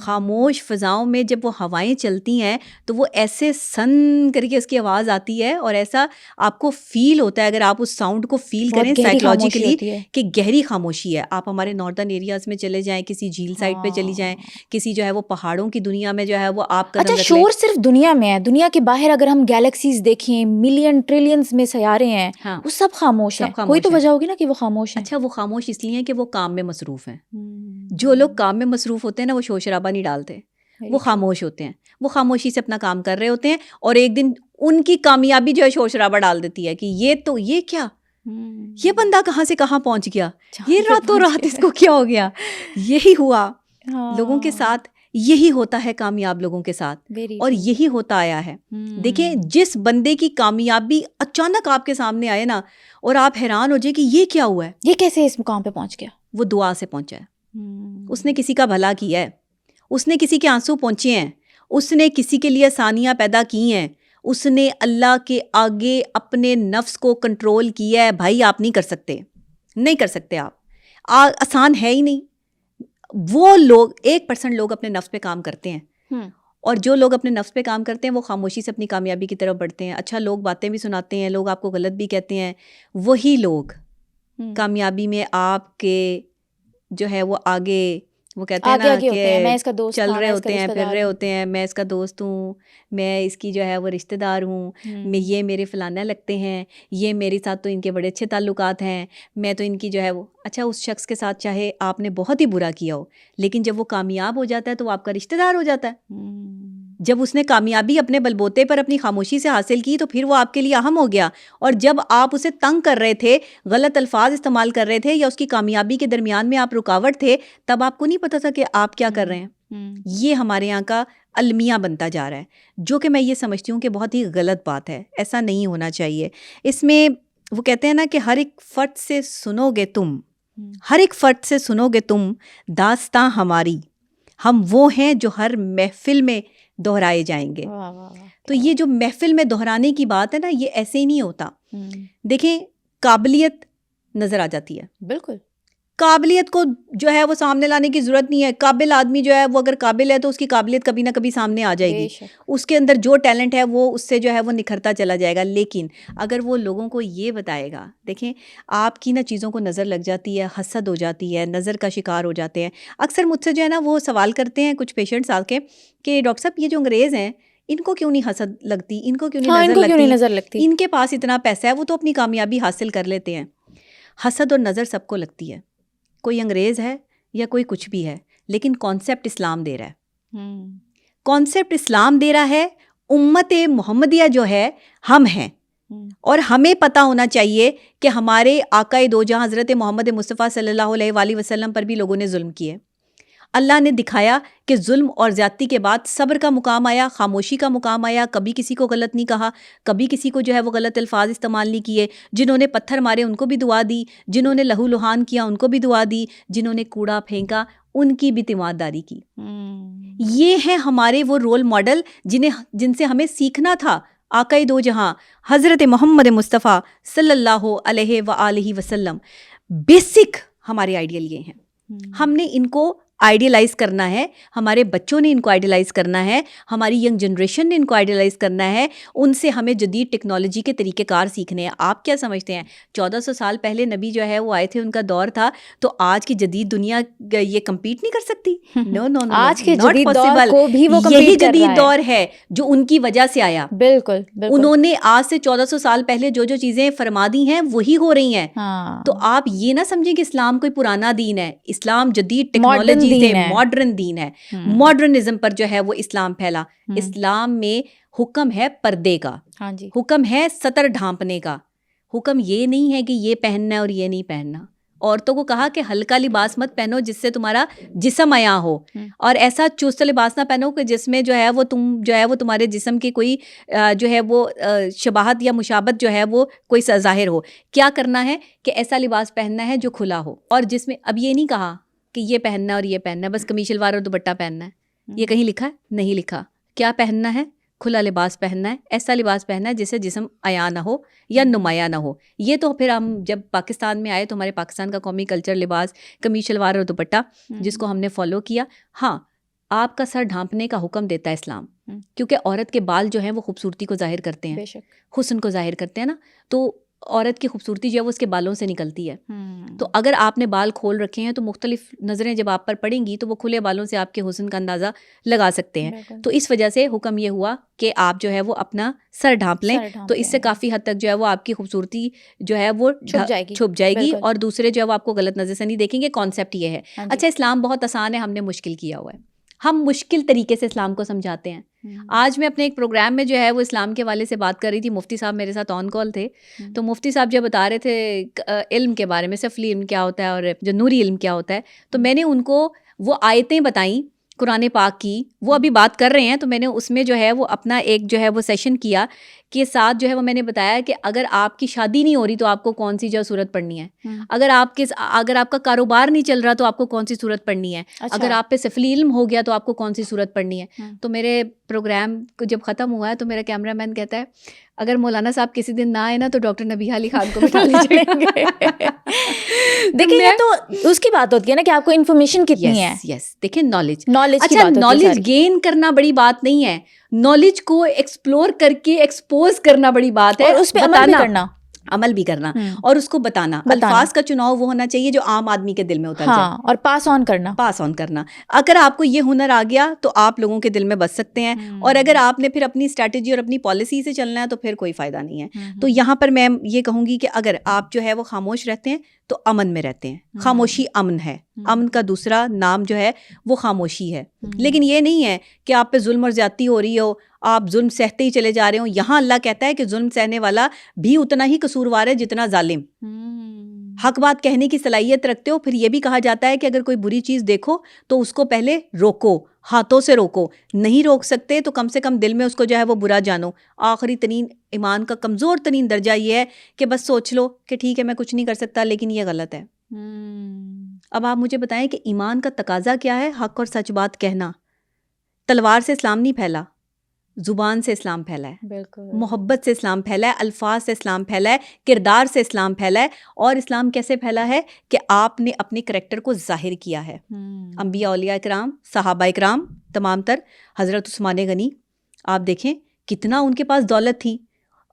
خاموش فضاؤں میں جب وہ ہوائیں چلتی ہیں تو وہ ایسے سن کر کے اس کی آواز آتی ہے, اور ایسا آپ کو فیل ہوتا ہے اگر آپ اس ساؤنڈ کو فیل کریں سائیکولوجیکلی کہ گہری خاموشی ہے. آپ ہمارے ناردرن ایریاز میں چلے جائیں, کسی جھیل سائڈ پہ چلی جائیں, کسی جو ہے وہ پہاڑوں کی دنیا میں جو ہے وہ آپ قدم رکھ لیں. شور صرف دنیا میں ہے, دنیا کے باہر اگر ہم گیلیکسیز دیکھیں, ملین ٹریلینز میں سیارے ہیں, وہ سب خاموش ہیں. کوئی تو وجہ ہوگی نا کہ وہ خاموش ہیں. اچھا, وہ خاموش اس لیے ہیں کہ وہ کام میں مصروف ہیں. جو لوگ کام میں مصروف ہوتے ہیں نا, وہ شور شرابہ نہیں ڈالتے, وہ خاموش ہوتے ہیں, وہ خاموشی سے اپنا کام کر رہے ہوتے ہیں. اور ایک دن ان کی کامیابی جو ہے شور شرابہ ڈال دیتی ہے کہ یہ کیا, یہ بندہ کہاں سے کہاں پہنچ گیا, یہ راتوں رات اس کو کیا ہو گیا. یہی ہوا لوگوں کے ساتھ. یہی ہوتا ہے کامیاب لوگوں کے ساتھ اور یہی ہوتا آیا ہے. دیکھیں جس بندے کی کامیابی اچانک آپ کے سامنے آئے نا اور آپ حیران ہو جائے کہ یہ کیا ہوا ہے, یہ کیسے اس مقام پہ پہنچ گیا, وہ دعا سے پہنچا ہے. اس نے کسی کا بھلا کیا ہے, اس نے کسی کے آنسو پہنچے ہیں, اس نے کسی کے لیے آسانیاں پیدا کی ہیں, اس نے اللہ کے آگے اپنے نفس کو کنٹرول کیا ہے. بھائی آپ نہیں کر سکتے, نہیں کر سکتے, آپ آسان ہے ہی نہیں. وہ لوگ 1% لوگ اپنے نفس پہ کام کرتے ہیں, اور جو لوگ اپنے نفس پہ کام کرتے ہیں وہ خاموشی سے اپنی کامیابی کی طرف بڑھتے ہیں. اچھا لوگ باتیں بھی سناتے ہیں, لوگ آپ کو غلط بھی کہتے ہیں, وہی لوگ کامیابی میں آپ کے جو ہے وہ آگے وہ کہتے ہیں نا کہ چل رہے ہوتے ہیں, پھر رہے ہوتے ہیں, میں اس کا دوست ہوں, میں اس کی جو ہے وہ رشتہ دار ہوں, میں یہ میرے فلانا لگتے ہیں, یہ میرے ساتھ تو ان کے بڑے اچھے تعلقات ہیں, میں تو ان کی جو ہے وہ. اچھا اس شخص کے ساتھ چاہے آپ نے بہت ہی برا کیا ہو, لیکن جب وہ کامیاب ہو جاتا ہے تو وہ آپ کا رشتہ دار ہو جاتا ہے. جب اس نے کامیابی اپنے بلبوتے پر اپنی خاموشی سے حاصل کی تو پھر وہ آپ کے لیے اہم ہو گیا. اور جب آپ اسے تنگ کر رہے تھے, غلط الفاظ استعمال کر رہے تھے, یا اس کی کامیابی کے درمیان میں آپ رکاوٹ تھے, تب آپ کو نہیں پتا تھا کہ آپ کیا کر رہے ہیں. یہ ہمارے یہاں کا المیہ بنتا جا رہا ہے, جو کہ میں یہ سمجھتی ہوں کہ بہت ہی غلط بات ہے. ایسا نہیں ہونا چاہیے. اس میں وہ کہتے ہیں نا کہ ہر ایک فرد سے سنو گے تم, ہر ایک فرد سے سنو گے تم داستاں ہماری, ہم وہ ہیں جو ہر محفل میں دہرائے جائیں گے. تو یہ جو محفل میں دہرانے کی بات ہے نا, یہ ایسے ہی نہیں ہوتا. دیکھیں قابلیت نظر آ جاتی ہے, بالکل قابلیت کو جو ہے وہ سامنے لانے کی ضرورت نہیں ہے. قابل آدمی جو ہے وہ اگر قابل ہے تو اس کی قابلیت کبھی نہ کبھی سامنے آ جائے گی. اس کے اندر جو ٹیلنٹ ہے وہ اس سے جو ہے وہ نکھرتا چلا جائے گا. لیکن اگر وہ لوگوں کو یہ بتائے گا, دیکھیں آپ کی نا چیزوں کو نظر لگ جاتی ہے, حسد ہو جاتی ہے, نظر کا شکار ہو جاتے ہیں. اکثر مجھ سے جو ہے نا وہ سوال کرتے ہیں کچھ پیشنٹس آ کے کہ ڈاکٹر صاحب یہ جو انگریز ہیں ان کو کیوں نہیں حسد لگتی, ان کو کیوں نہیں نظر لگتی, ان کے پاس اتنا پیسہ ہے وہ تو اپنی کامیابی حاصل کر لیتے ہیں. حسد اور نظر سب کو لگتی ہے, کوئی انگریز ہے یا کوئی کچھ بھی ہے, لیکن کانسیپٹ اسلام دے رہا ہے. کانسیپٹ اسلام دے رہا ہے. امت محمدیہ جو ہے ہم ہیں, اور ہمیں پتہ ہونا چاہیے کہ ہمارے آقائے دو جہاں حضرت محمد مصطفیٰ صلی اللہ علیہ وآلہ وسلم پر بھی لوگوں نے ظلم کیے. اللہ نے دکھایا کہ ظلم اور زیادتی کے بعد صبر کا مقام آیا, خاموشی کا مقام آیا. کبھی کسی کو غلط نہیں کہا, کبھی کسی کو جو ہے وہ غلط الفاظ استعمال نہیں کیے. جنہوں نے پتھر مارے ان کو بھی دعا دی, جنہوں نے لہو لہان کیا ان کو بھی دعا دی, جنہوں نے کوڑا پھینکا ان کی بھی تیمارداری کی. یہ ہیں ہمارے وہ رول ماڈل جن سے ہمیں سیکھنا تھا. آقائے دو جہاں حضرت محمد مصطفیٰ صلی اللہ علیہ وآلہ وسلم بیسک ہمارے آئیڈیل یہ ہیں. ہم نے ان کو آئیڈیلائز کرنا ہے, ہمارے بچوں نے ان کو آئیڈیلائز کرنا ہے, ہماری ینگ جنریشن نے ان کو آئیڈیلائز کرنا ہے. ان سے ہمیں جدید ٹیکنالوجی کے طریقہ کار سیکھنے ہیں. آپ کیا سمجھتے ہیں 1400 سال پہلے نبی جو ہے وہ آئے تھے, ان کا دور تھا, تو آج کی جدید دنیا یہ کمپیٹ نہیں کر سکتی. نو نو نو, آج کے جدید دور کو بھی وہ یہی جدید دور ہے جو ان کی وجہ سے آیا. بالکل انہوں نے آج سے 1400 سال پہلے جو جو چیزیں فرما دی ہیں وہی ہو رہی ہیں. تو آپ یہ نہ سمجھیں کہ اسلام کوئی پرانا دین ہے. اسلام جدید ٹیکنالوجی سے ماڈرن دین ہے. ماڈرنزم پر جو ہے وہ اسلام پھیلا. اسلام میں حکم ہے پردے کا, حکم ہے سطر ڈھانپنے کا. حکم یہ نہیں ہے کہ یہ پہننا ہے اور یہ نہیں پہننا. عورتوں کو کہا کہ ہلکا لباس مت پہنو جس سے تمہارا جسم عیاں ہو, اور ایسا چست لباس نہ پہنو کہ جس میں جو ہے وہ تم جو ہے وہ تمہارے جسم کی کوئی جو ہے وہ شباہت یا مشابت جو ہے وہ کوئی ظاہر ہو. کیا کرنا ہے کہ ایسا لباس پہننا ہے جو کھلا ہو, اور جس میں اب یہ نہیں کہا کہ یہ پہننا اور یہ پہننا ہے, بس قمیص شلوار اور دوپٹہ پہننا ہے. یہ کہیں لکھا ہے؟ نہیں لکھا. کیا پہننا ہے؟ کھلا لباس پہننا ہے, ایسا لباس پہننا ہے جس سے جسم عیاں نہ ہو یا نمایاں نہ ہو. یہ تو پھر ہم جب پاکستان میں آئے تو ہمارے پاکستان کا قومی کلچر لباس قمیص شلوار اور دوپٹہ, جس کو ہم نے فالو کیا. ہاں آپ کا سر ڈھانپنے کا حکم دیتا ہے اسلام, کیونکہ عورت کے بال جو ہیں وہ خوبصورتی کو ظاہر کرتے ہیں, حسن کو ظاہر کرتے ہیں نا. تو عورت کی خوبصورتی جو ہے وہ اس کے بالوں سے نکلتی ہے. تو اگر آپ نے بال کھول رکھے ہیں تو مختلف نظریں جب آپ پر پڑیں گی تو وہ کھلے بالوں سے آپ کے حسن کا اندازہ لگا سکتے ہیں. تو اس وجہ سے حکم یہ ہوا کہ آپ جو ہے وہ اپنا سر ڈھانپ لیں, تو اس سے کافی حد تک جو ہے وہ آپ کی خوبصورتی جو ہے وہ چھپ جائے گی, اور دوسرے جو ہے وہ آپ کو غلط نظر سے نہیں دیکھیں گے. کانسیپٹ یہ ہے. اچھا اسلام بہت آسان ہے, ہم نے مشکل کیا ہوا ہے. ہم مشکل طریقے سے اسلام کو سمجھاتے ہیں. آج میں اپنے ایک پروگرام میں جو ہے وہ اسلام کے حوالے سے بات کر رہی تھی. مفتی صاحب میرے ساتھ آن کال تھے, تو مفتی صاحب جب بتا رہے تھے علم کے بارے میں, سفلی علم کیا ہوتا ہے اور جو نوری علم کیا ہوتا ہے, تو میں نے ان کو وہ آیتیں بتائیں قرآن پاک کی وہ ابھی بات کر رہے ہیں، تو میں نے اس میں جو ہے وہ اپنا ایک جو ہے وہ سیشن کیا کہ ساتھ جو ہے وہ میں نے بتایا کہ اگر آپ کی شادی نہیں ہو رہی تو آپ کو کون سی جو صورت پڑھنی ہے، اگر آپ کا کاروبار نہیں چل رہا تو آپ کو کون سی صورت پڑھنی ہے، اگر آپ پہ سفلی علم ہو گیا تو آپ کو کون سی صورت پڑھنی ہے. تو میرے پروگرام کو جب ختم ہوا ہے تو میرا کیمرہ مین کہتا ہے اگر مولانا صاحب کسی دن نہ آئے نا تو ڈاکٹر نبیہہ علی خان کو بٹھا لیجیے گا. دیکھیں یہ تو اس کی بات ہوتی ہے نا کہ آپ کو انفارمیشن کتنی ہے. یس دیکھیں نالج اچھا نالج گین کرنا بڑی بات نہیں ہے، نالج کو ایکسپلور کر کے ایکسپوز کرنا بڑی بات ہے، اور اس پہ عمل بھی کرنا اور اس کو بتانا. الفاظ کا چناؤ وہ ہونا چاہیے جو عام آدمی کے دل میں اتر جائے، اور پاس آن کرنا. اگر آپ کو یہ ہنر آ گیا تو آپ لوگوں کے دل میں بس سکتے ہیں، اور اگر آپ نے پھر اپنی اسٹریٹجی اور اپنی پالیسی سے چلنا ہے تو پھر کوئی فائدہ نہیں ہے. تو یہاں پر میں یہ کہوں گی کہ اگر آپ جو ہے وہ خاموش رہتے ہیں تو امن میں رہتے ہیں. خاموشی امن ہے، امن کا دوسرا نام جو ہے وہ خاموشی ہے. لیکن یہ نہیں ہے کہ آپ پہ ظلم اور زیادتی ہو رہی ہو، آپ ظلم سہتے ہی چلے جا رہے ہوں. یہاں اللہ کہتا ہے کہ ظلم سہنے والا بھی اتنا ہی قصوروار ہے جتنا ظالم. حق بات کہنے کی صلاحیت رکھتے ہو. پھر یہ بھی کہا جاتا ہے کہ اگر کوئی بری چیز دیکھو تو اس کو پہلے روکو، ہاتھوں سے روکو. نہیں روک سکتے تو کم سے کم دل میں اس کو جو ہے وہ برا جانو. آخری ترین ایمان کا کمزور ترین درجہ یہ ہے کہ بس سوچ لو کہ ٹھیک ہے میں کچھ نہیں کر سکتا لیکن یہ غلط ہے. اب آپ مجھے بتائیں کہ ایمان کا تقاضا کیا ہے؟ حق اور سچ بات کہنا. تلوار سے اسلام نہیں پھیلا، زبان سے اسلام پھیلا ہے. بالکل. محبت سے اسلام پھیلا ہے، الفاظ سے اسلام پھیلا ہے، کردار سے اسلام پھیلا ہے. اور اسلام کیسے پھیلا ہے کہ آپ نے اپنے کریکٹر کو ظاہر کیا ہے. انبیاء اولیاء اکرام، صحابہ اکرام تمام تر، حضرت عثمان غنی آپ دیکھیں کتنا ان کے پاس دولت تھی،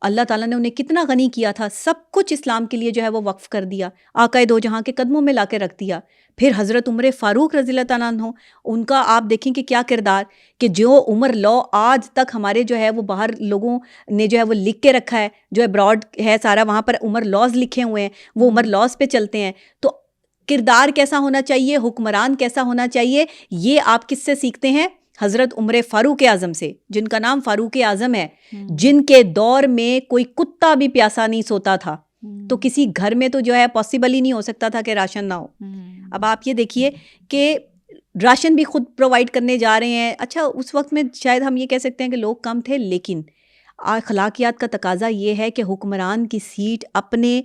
اللہ تعالیٰ نے انہیں کتنا غنی کیا تھا، سب کچھ اسلام کے لیے جو ہے وہ وقف کر دیا، آقا دو جہاں کے قدموں میں لا کے رکھ دیا. پھر حضرت عمر فاروق رضی اللہ تعالیٰ عنہ، ان کا آپ دیکھیں کہ کیا کردار، کہ جو عمر لا آج تک ہمارے جو ہے وہ باہر لوگوں نے جو ہے وہ لکھ کے رکھا ہے، جو ابراڈ ہے سارا وہاں پر عمر لاز لکھے ہوئے ہیں، وہ عمر لاز پہ چلتے ہیں. تو کردار کیسا ہونا چاہیے، حکمران کیسا ہونا چاہیے، یہ آپ کس سے سیکھتے ہیں؟ حضرت عمر فاروق اعظم سے، جن کا نام فاروق اعظم ہے، جن کے دور میں کوئی کتا بھی پیاسا نہیں سوتا تھا. تو کسی گھر میں تو جو ہے پاسبل ہی نہیں ہو سکتا تھا کہ راشن نہ ہو. اب آپ یہ دیکھیے کہ راشن بھی خود پرووائڈ کرنے جا رہے ہیں. اچھا اس وقت میں شاید ہم یہ کہہ سکتے ہیں کہ لوگ کم تھے، لیکن اخلاقیات کا تقاضا یہ ہے کہ حکمران کی سیٹ اپنے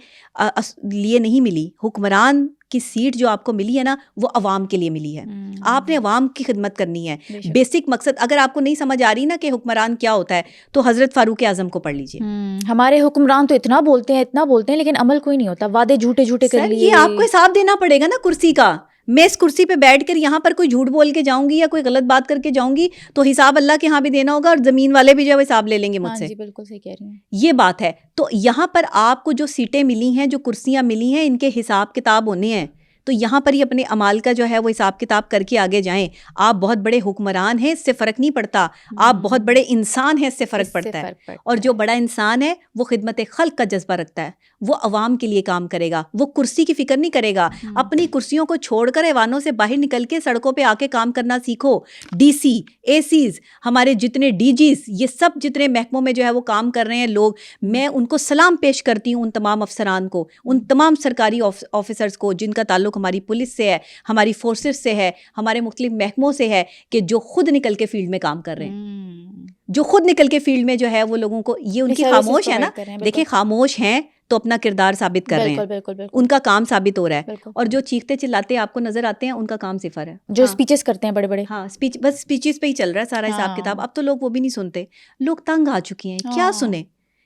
لیے نہیں ملی، حکمران کی سیٹ جو آپ کو ملی ہے نا وہ عوام کے لیے ملی ہے. آپ نے عوام کی خدمت کرنی ہے. بیسک مقصد اگر آپ کو نہیں سمجھ آ رہی نا کہ حکمران کیا ہوتا ہے تو حضرت فاروق اعظم کو پڑھ لیجیے. ہمارے حکمران تو اتنا بولتے ہیں لیکن عمل کوئی نہیں ہوتا، وعدے جھوٹے کر لیے. یہ آپ کو حساب دینا پڑے گا نا کرسی کا. میں اس کرسی پہ بیٹھ کر یہاں پر کوئی جھوٹ بول کے جاؤں گی یا کوئی غلط بات کر کے جاؤں گی تو حساب اللہ کے ہاں بھی دینا ہوگا، اور زمین والے بھی جو ہے حساب لے لیں گے مجھ سے. جی بالکل صحیح کہہ رہی ہیں. یہ بات ہے. تو یہاں پر آپ کو جو سیٹیں ملی ہیں، جو کرسیاں ملی ہیں، ان کے حساب کتاب ہونے ہیں. تو یہاں پر ہی اپنے اعمال کا جو ہے وہ حساب کتاب کر کے آگے جائیں. آپ بہت بڑے حکمران ہیں، اس سے فرق نہیں پڑتا. آپ بہت بڑے انسان ہیں، اس سے فرق پڑتا ہے. اور جو بڑا انسان ہے وہ خدمت خلق کا جذبہ رکھتا ہے، وہ عوام کے لیے کام کرے گا، وہ کرسی کی فکر نہیں کرے گا. اپنی کرسیوں کو چھوڑ کر ایوانوں سے باہر نکل کے سڑکوں پہ آ کے کام کرنا سیکھو. ڈی سی، اے سیز، ہمارے جتنے ڈی جیز، یہ سب جتنے محکموں میں جو ہے وہ کام کر رہے ہیں لوگ، میں ان کو سلام پیش کرتی ہوں، ان تمام افسران کو، ان تمام سرکاری آفیسرز کو جن کا تعلق ہماری پولیس سے ہے، ہماری فورسز سے ہے، ہمارے مختلف محکموں سے ہے، کہ جو خود نکل کے فیلڈ میں کام کر رہے ہیں، جو خود نکل کے فیلڈ میں جو ہے وہ لوگوں کو، یہ ان کی خاموش ہے نا. دیکھیں خاموش ہیں تو اپنا کردار ثابت کر رہے ہیں، ان کا کام ثابت ہو رہا ہے. اور جو چیختے چلاتے آپ کو نظر آتے ہیں ان کا کام صفر ہے، جو اسپیچز کرتے ہیں بڑے بڑے. ہاں اسپیچ، بس اسپیچز پہ ہی چل رہا ہے سارا حساب کتاب. اب تو لوگ وہ بھی نہیں سنتے، لوگ تنگ آ چکے ہیں. کیا سنیں،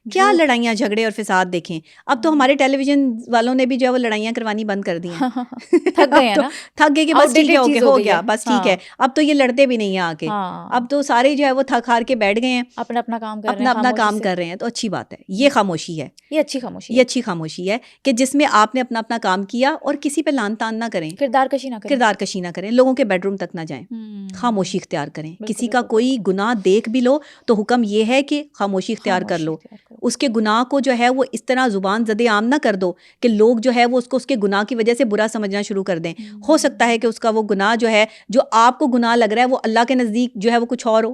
کیا لڑائیاں جھگڑے اور فساد دیکھیں. اب تو ہمارے ٹیلی ویژن والوں نے بھی جو ہے وہ لڑائیاں کروانی بند کر دی ہیں. تھک گئے کہ بس ٹھیک ہے، ہو گیا بس ٹھیک ہے. اب تو یہ لڑتے بھی نہیں ہیں آ کے، اب تو سارے جو ہے وہ تھک ہار کے بیٹھ گئے ہیں، اپنا کام کر رہے ہیں. تو اچھی بات ہے، یہ خاموشی ہے، یہ اچھی خاموشی ہے کہ جس میں آپ نے اپنا کام کیا اور کسی پہ لان تان نہ کریں، کردار کشی نہ کریں، لوگوں کے بیڈ روم تک نہ جائیں، خاموشی اختیار کریں. کسی کا کوئی گناہ دیکھ بھی لو تو حکم یہ ہے کہ خاموشی اختیار کر لو. اس کے گناہ کو جو ہے وہ اس طرح زبان زدے عام نہ کر دو کہ لوگ جو ہے وہ اس کو اس کے گناہ کی وجہ سے برا سمجھنا شروع کر دیں. ہو سکتا ہے کہ اس کا وہ گناہ جو ہے، جو آپ کو گناہ لگ رہا ہے، وہ اللہ کے نزدیک جو ہے وہ کچھ اور ہو.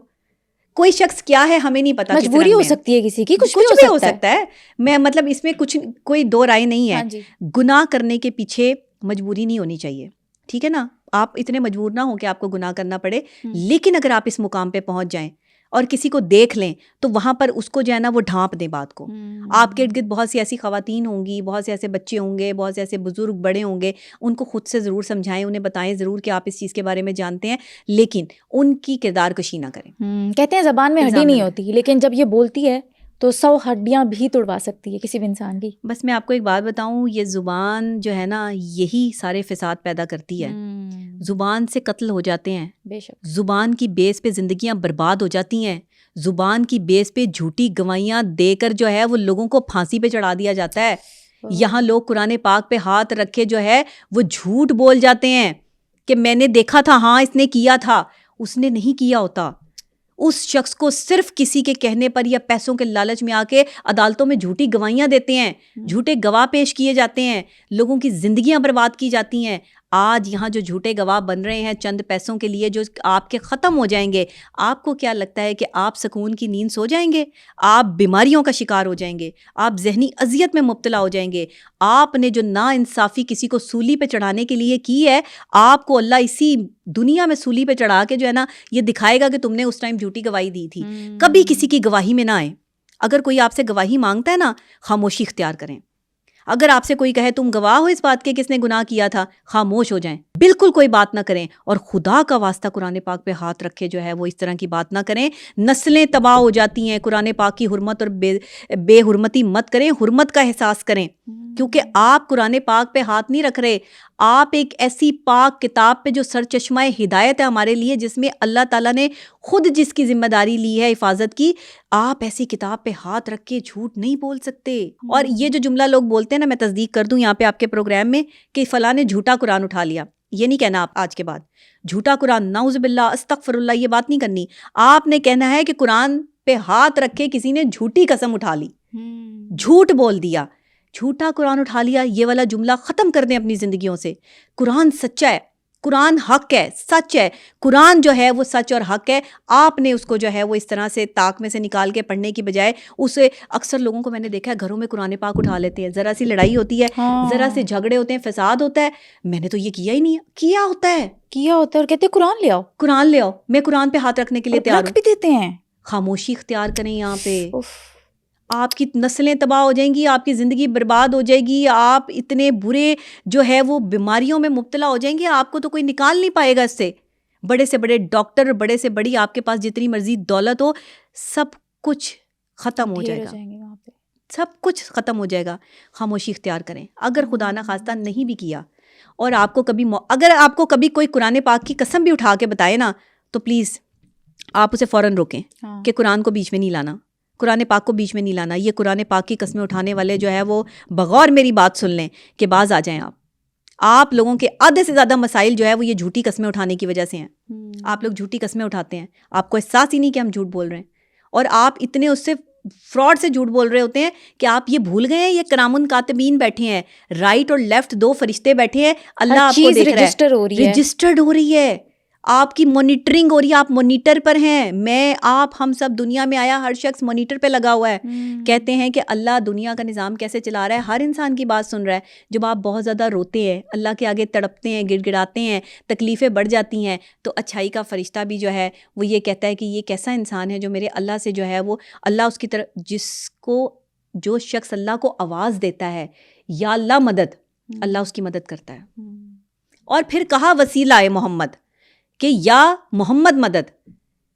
کوئی شخص کیا ہے ہمیں نہیں پتا، مجبوری ہو سکتی ہے کسی کی، کچھ بھی ہو سکتا ہے. میں مطلب اس میں کچھ کوئی دو رائے نہیں ہے. گناہ کرنے کے پیچھے مجبوری نہیں ہونی چاہیے، ٹھیک ہے نا. آپ اتنے مجبور نہ ہوں کہ آپ کو گناہ کرنا پڑے، لیکن اگر آپ اس مقام پہ پہنچ جائیں اور کسی کو دیکھ لیں تو وہاں پر اس کو جو ہے نا وہ ڈھانپ دیں بات کو. آپ کے ارد گرد بہت سی ایسی خواتین ہوں گی، بہت سے ایسے بچے ہوں گے، بہت سے ایسے بزرگ بڑے ہوں گے، ان کو خود سے ضرور سمجھائیں، انہیں بتائیں ضرور کہ آپ اس چیز کے بارے میں جانتے ہیں، لیکن ان کی کردار کشی نہ کریں. کہتے ہیں زبان میں ہڈی نہیں ہوتی، لیکن جب یہ بولتی ہے تو 100 ہڈیاں بھی توڑوا سکتی ہے کسی بھی انسان کی. بس میں آپ کو ایک بات بتاؤں، یہ زبان جو ہے نا یہی سارے فساد پیدا کرتی ہے. زبان سے قتل ہو جاتے ہیں، بے شک. زبان کی بیس پہ زندگیاں برباد ہو جاتی ہیں، زبان کی بیس پہ جھوٹی گواہیاں دے کر جو ہے وہ لوگوں کو پھانسی پہ چڑھا دیا جاتا ہے. یہاں لوگ قرآن پاک پہ ہاتھ رکھے جو ہے وہ جھوٹ بول جاتے ہیں کہ میں نے دیکھا تھا، ہاں اس نے کیا تھا. اس نے نہیں کیا ہوتا. اس شخص کو صرف کسی کے کہنے پر یا پیسوں کے لالچ میں آ کے عدالتوں میں جھوٹی گواہیاں دیتے ہیں، جھوٹے گواہ پیش کیے جاتے ہیں، لوگوں کی زندگیاں برباد کی جاتی ہیں. آج یہاں جو جھوٹے گواہ بن رہے ہیں چند پیسوں کے لیے جو آپ کے ختم ہو جائیں گے، آپ کو کیا لگتا ہے کہ آپ سکون کی نیند سو جائیں گے؟ آپ بیماریوں کا شکار ہو جائیں گے، آپ ذہنی اذیت میں مبتلا ہو جائیں گے. آپ نے جو نا انصافی کسی کو سولی پہ چڑھانے کے لیے کی ہے، آپ کو اللہ اسی دنیا میں سولی پہ چڑھا کے جو ہے نا یہ دکھائے گا کہ تم نے اس ٹائم جھوٹی گواہی دی تھی. کبھی کسی کی گواہی میں نہ آئیں. اگر کوئی آپ سے گواہی مانگتا ہے نا، خاموشی اختیار کریں. اگر آپ سے کوئی کہے تم گواہ ہو اس بات کے کس نے گناہ کیا تھا، خاموش ہو جائیں، بالکل کوئی بات نہ کریں. اور خدا کا واسطہ قرآن پاک پہ ہاتھ رکھے جو ہے وہ اس طرح کی بات نہ کریں. نسلیں تباہ ہو جاتی ہیں. قرآن پاک کی حرمت اور بے حرمتی مت کریں، حرمت کا احساس کریں، کیونکہ آپ قرآن پاک پہ ہاتھ نہیں رکھ رہے. آپ ایک ایسی پاک کتاب پہ جو سرچشمہ ہدایت ہے ہمارے لیے، جس میں اللہ تعالیٰ نے خود جس کی ذمہ داری لی ہے حفاظت کی، آپ ایسی کتاب پہ ہاتھ رکھ کے جھوٹ نہیں بول سکتے. اور یہ جو جملہ لوگ بولتے ہیں نا، میں تصدیق کر دوں یہاں پہ آپ کے پروگرام میں کہ فلاں نے جھوٹا قرآن اٹھا لیا، یہ نہیں کہنا آپ آج کے بعد جھوٹا قرآن، نعوذ باللہ، استغفر اللہ، یہ بات نہیں کرنی. آپ نے کہنا ہے کہ قرآن پہ ہاتھ رکھے کسی نے جھوٹی قسم اٹھا لی، جھوٹ بول دیا، جھوٹا قرآن اٹھا لیا. یہ والا جملہ ختم کر دیں اپنی زندگیوں سے. قرآن سچا ہے، قرآن حق ہے، سچ ہے. قرآن جو ہے وہ سچ اور حق ہے. آپ نے اس کو جو ہے وہ اس طرح سے طاق میں سے نکال کے پڑھنے کی بجائے اسے، اکثر لوگوں کو میں نے دیکھا ہے گھروں میں قرآن پاک اٹھا لیتے ہیں، ذرا سی لڑائی ہوتی ہے، ذرا سے جھگڑے ہوتے ہیں، فساد ہوتا ہے، میں نے تو یہ کیا ہی نہیں ہے. کیا ہوتا ہے اور کہتے ہیں قرآن لے آؤ، قرآن لے آؤ، میں قرآن پہ ہاتھ رکھنے کے لیے تیار رکھ بھی دیتے ہیں. خاموشی اختیار کریں یہاں پہ. آپ کی نسلیں تباہ ہو جائیں گی، آپ کی زندگی برباد ہو جائے گی، آپ اتنے برے جو ہے وہ بیماریوں میں مبتلا ہو جائیں گے، آپ کو تو کوئی نکال نہیں پائے گا اس سے. بڑے سے بڑے ڈاکٹر، بڑے سے بڑی آپ کے پاس جتنی مرضی دولت ہو، سب کچھ ختم ہو جائے گا، سب کچھ ختم ہو جائے گا. خاموشی اختیار کریں. اگر خدا نہ خواستہ نہیں بھی کیا، اور آپ کو کبھی اگر آپ کو کبھی کوئی قرآن پاک کی قسم بھی اٹھا کے بتائے نا، تو پلیز آپ اسے فوراً روکیں کہ قرآن کو بیچ میں نہیں لانا، قرآن پاک کو بیچ میں نہیں لانا. یہ قرآن پاک کی قسمیں اٹھانے والے جو ہے وہ بغور میری بات سن لیں کہ باز آ جائیں. آپ لوگوں کے آدھے سے زیادہ مسائل جو ہے وہ یہ جھوٹی قسمیں اٹھانے کی وجہ سے ہیں. آپ لوگ جھوٹی قسمیں اٹھاتے ہیں، آپ کو احساس ہی نہیں کہ ہم جھوٹ بول رہے ہیں، اور آپ اتنے اس سے فراڈ سے جھوٹ بول رہے ہوتے ہیں کہ آپ یہ بھول گئے ہیں یہ کرامن کاتبین بیٹھے ہیں، رائٹ اور لیفٹ 2 فرشتے بیٹھے ہیں، اللہ آپ کو دیکھ رہا ہے، رجسٹرڈ ہو رہی ہے، آپ کی مانیٹرنگ ہو رہی ہے، آپ مانیٹر پر ہیں. میں، آپ، ہم سب، دنیا میں آیا ہر شخص مانیٹر پہ لگا ہوا ہے. کہتے ہیں کہ اللہ دنیا کا نظام کیسے چلا رہا ہے، ہر انسان کی بات سن رہا ہے. جب آپ بہت زیادہ روتے ہیں، اللہ کے آگے تڑپتے ہیں، گڑ گڑاتے ہیں، تکلیفیں بڑھ جاتی ہیں، تو اچھائی کا فرشتہ بھی جو ہے وہ یہ کہتا ہے کہ یہ کیسا انسان ہے جو میرے اللہ سے جو ہے وہ، اللہ اس کی طرف، جو شخص اللہ کو آواز دیتا ہے یا اللہ مدد، اللہ اس کی مدد کرتا ہے. اور پھر کہا وسیلہ محمد کہ یا محمد مدد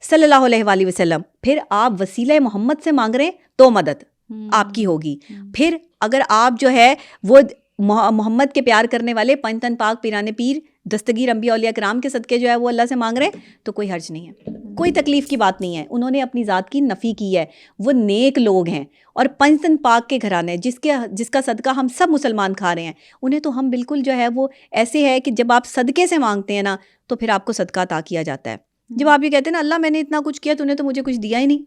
صلی اللہ علیہ وآلہ وسلم. پھر آپ وسیلہ محمد سے مانگ رہے ہیں تو مدد آپ کی ہوگی. پھر اگر آپ جو ہے وہ محمد کے پیار کرنے والے پنجتن پاک پیران پیر دستگیر انبیاء اولیاء کرام کے صدقے جو ہے وہ اللہ سے مانگ رہے ہیں تو کوئی حرج نہیں ہے، کوئی تکلیف کی بات نہیں ہے. انہوں نے اپنی ذات کی نفی کی ہے، وہ نیک لوگ ہیں اور پنجتن پاک کے گھرانے جس کا صدقہ ہم سب مسلمان کھا رہے ہیں، انہیں تو ہم بالکل جو ہے وہ ایسے ہے کہ جب آپ صدقے سے مانگتے ہیں نا تو پھر آپ کو صدقہ عطا کیا جاتا ہے. جب آپ یہ کہتے ہیں نا اللہ میں نے اتنا کچھ کیا، تو نے تو مجھے کچھ دیا ہی نہیں،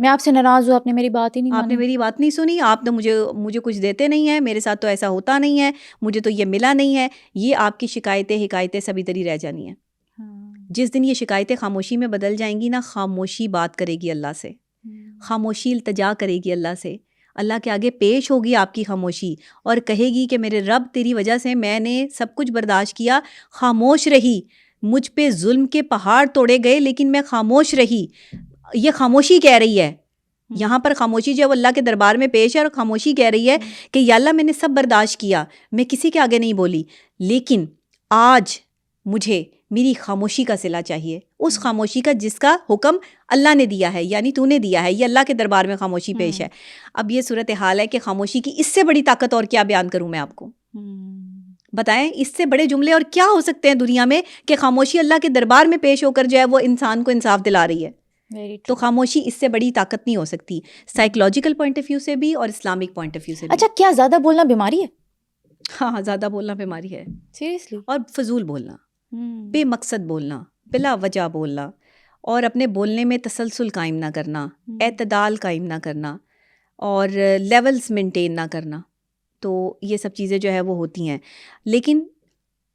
میں آپ سے ناراض ہوں، آپ نے میری بات ہی نہیں مانی، آپ نے میری بات نہیں سنی، آپ نے مجھے کچھ دیتے نہیں ہیں، میرے ساتھ تو ایسا ہوتا نہیں ہے، مجھے تو یہ ملا نہیں ہے. یہ آپ کی شکایتیں حکایتیں سبھی طری رہ جانی ہیں. جس دن یہ شکایتیں خاموشی میں بدل جائیں گی نا، خاموشی بات کرے گی اللہ سے، خاموشی التجا کرے گی اللہ سے. اللہ کے آگے پیش ہوگی آپ کی خاموشی اور کہے گی کہ میرے رب تیری وجہ سے میں نے سب کچھ برداشت کیا, خاموش رہی, مجھ پہ ظلم کے پہاڑ توڑے گئے لیکن میں خاموش رہی. یہ خاموشی کہہ رہی ہے, یہاں پر خاموشی جو ہے وہ اللہ کے دربار میں پیش ہے, اور خاموشی کہہ رہی ہے کہ یا اللہ میں نے سب برداشت کیا, میں کسی کے آگے نہیں بولی, لیکن آج مجھے میری خاموشی کا صلہ چاہیے, اس خاموشی کا جس کا حکم اللہ نے دیا ہے, یعنی تو نے دیا ہے. یہ اللہ کے دربار میں خاموشی پیش ہے. اب یہ صورتحال ہے کہ خاموشی کی اس سے بڑی طاقت اور کیا بیان کروں میں آپ کو, بتائیں اس سے بڑے جملے اور کیا ہو سکتے ہیں دنیا میں کہ خاموشی اللہ کے دربار میں پیش ہو کر جو ہے وہ انسان کو انصاف دلا رہی ہے. تو خاموشی اس سے بڑی طاقت نہیں ہو سکتی, سائیکولوجیکل پوائنٹ آف ویو سے بھی اور اسلامک پوائنٹ آف ویو سے بھی. اچھا, کیا زیادہ بولنا بیماری ہے؟ ہاں, زیادہ بولنا بیماری ہے, سیریسلی. اور فضول بولنا, بے مقصد بولنا, بلا وجہ بولنا, اور اپنے بولنے میں تسلسل قائم نہ کرنا, اعتدال قائم نہ کرنا, اور لیولز مینٹین نہ کرنا, تو یہ سب چیزیں جو ہے وہ ہوتی ہیں. لیکن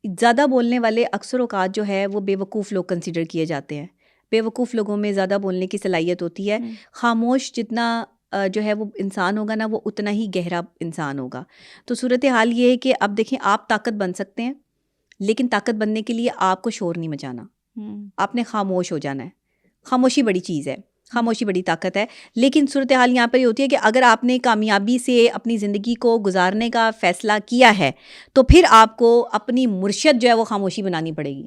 زیادہ بولنے والے اکثر اوقات جو ہے وہ بے وقوف لوگ کنسیڈر کیے جاتے ہیں. بے وقوف لوگوں میں زیادہ بولنے کی صلاحیت ہوتی ہے. خاموش جتنا جو ہے وہ انسان ہوگا نا, وہ اتنا ہی گہرا انسان ہوگا. تو صورتحال یہ ہے کہ اب دیکھیں, آپ طاقت بن سکتے ہیں, لیکن طاقت بننے کے لیے آپ کو شور نہیں مچانا, آپ نے خاموش ہو جانا ہے. خاموشی بڑی چیز ہے, خاموشی بڑی طاقت ہے. لیکن صورتحال یہاں پر یہ ہوتی ہے کہ اگر آپ نے کامیابی سے اپنی زندگی کو گزارنے کا فیصلہ کیا ہے تو پھر آپ کو اپنی مرشد جو ہے وہ خاموشی بنانی پڑے گی.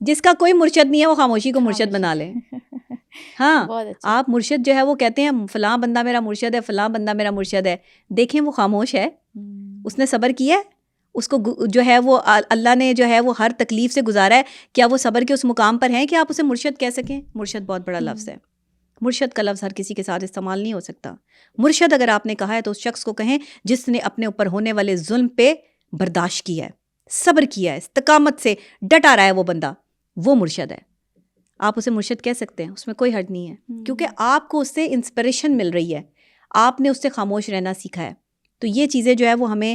جس کا کوئی مرشد نہیں ہے وہ خاموشی کو مرشد بنا لے. ہاں, آپ مرشد جو ہے وہ کہتے ہیں فلاں بندہ میرا مرشد ہے, فلاں بندہ میرا مرشد ہے. دیکھیں وہ خاموش ہے, اس نے صبر کیا ہے, اس کو جو ہے وہ اللہ نے جو ہے وہ ہر تکلیف سے گزارا ہے. کیا وہ صبر کے اس مقام پر ہیں کہ آپ اسے مرشد کہہ سکیں؟ مرشد بہت بڑا لفظ ہے. مرشد کا لفظ ہر کسی کے ساتھ استعمال نہیں ہو سکتا. مرشد اگر آپ نے کہا ہے تو اس شخص کو کہیں جس نے اپنے اوپر ہونے والے ظلم پہ برداشت کیا ہے, صبر کیا ہے, استقامت سے ڈٹا رہا ہے, وہ بندہ وہ مرشد ہے. آپ اسے مرشد کہہ سکتے ہیں, اس میں کوئی حرج نہیں ہے, کیونکہ آپ کو اس سے انسپریشن مل رہی ہے, آپ نے اس سے خاموش رہنا سیکھا ہے. تو یہ چیزیں جو ہے وہ ہمیں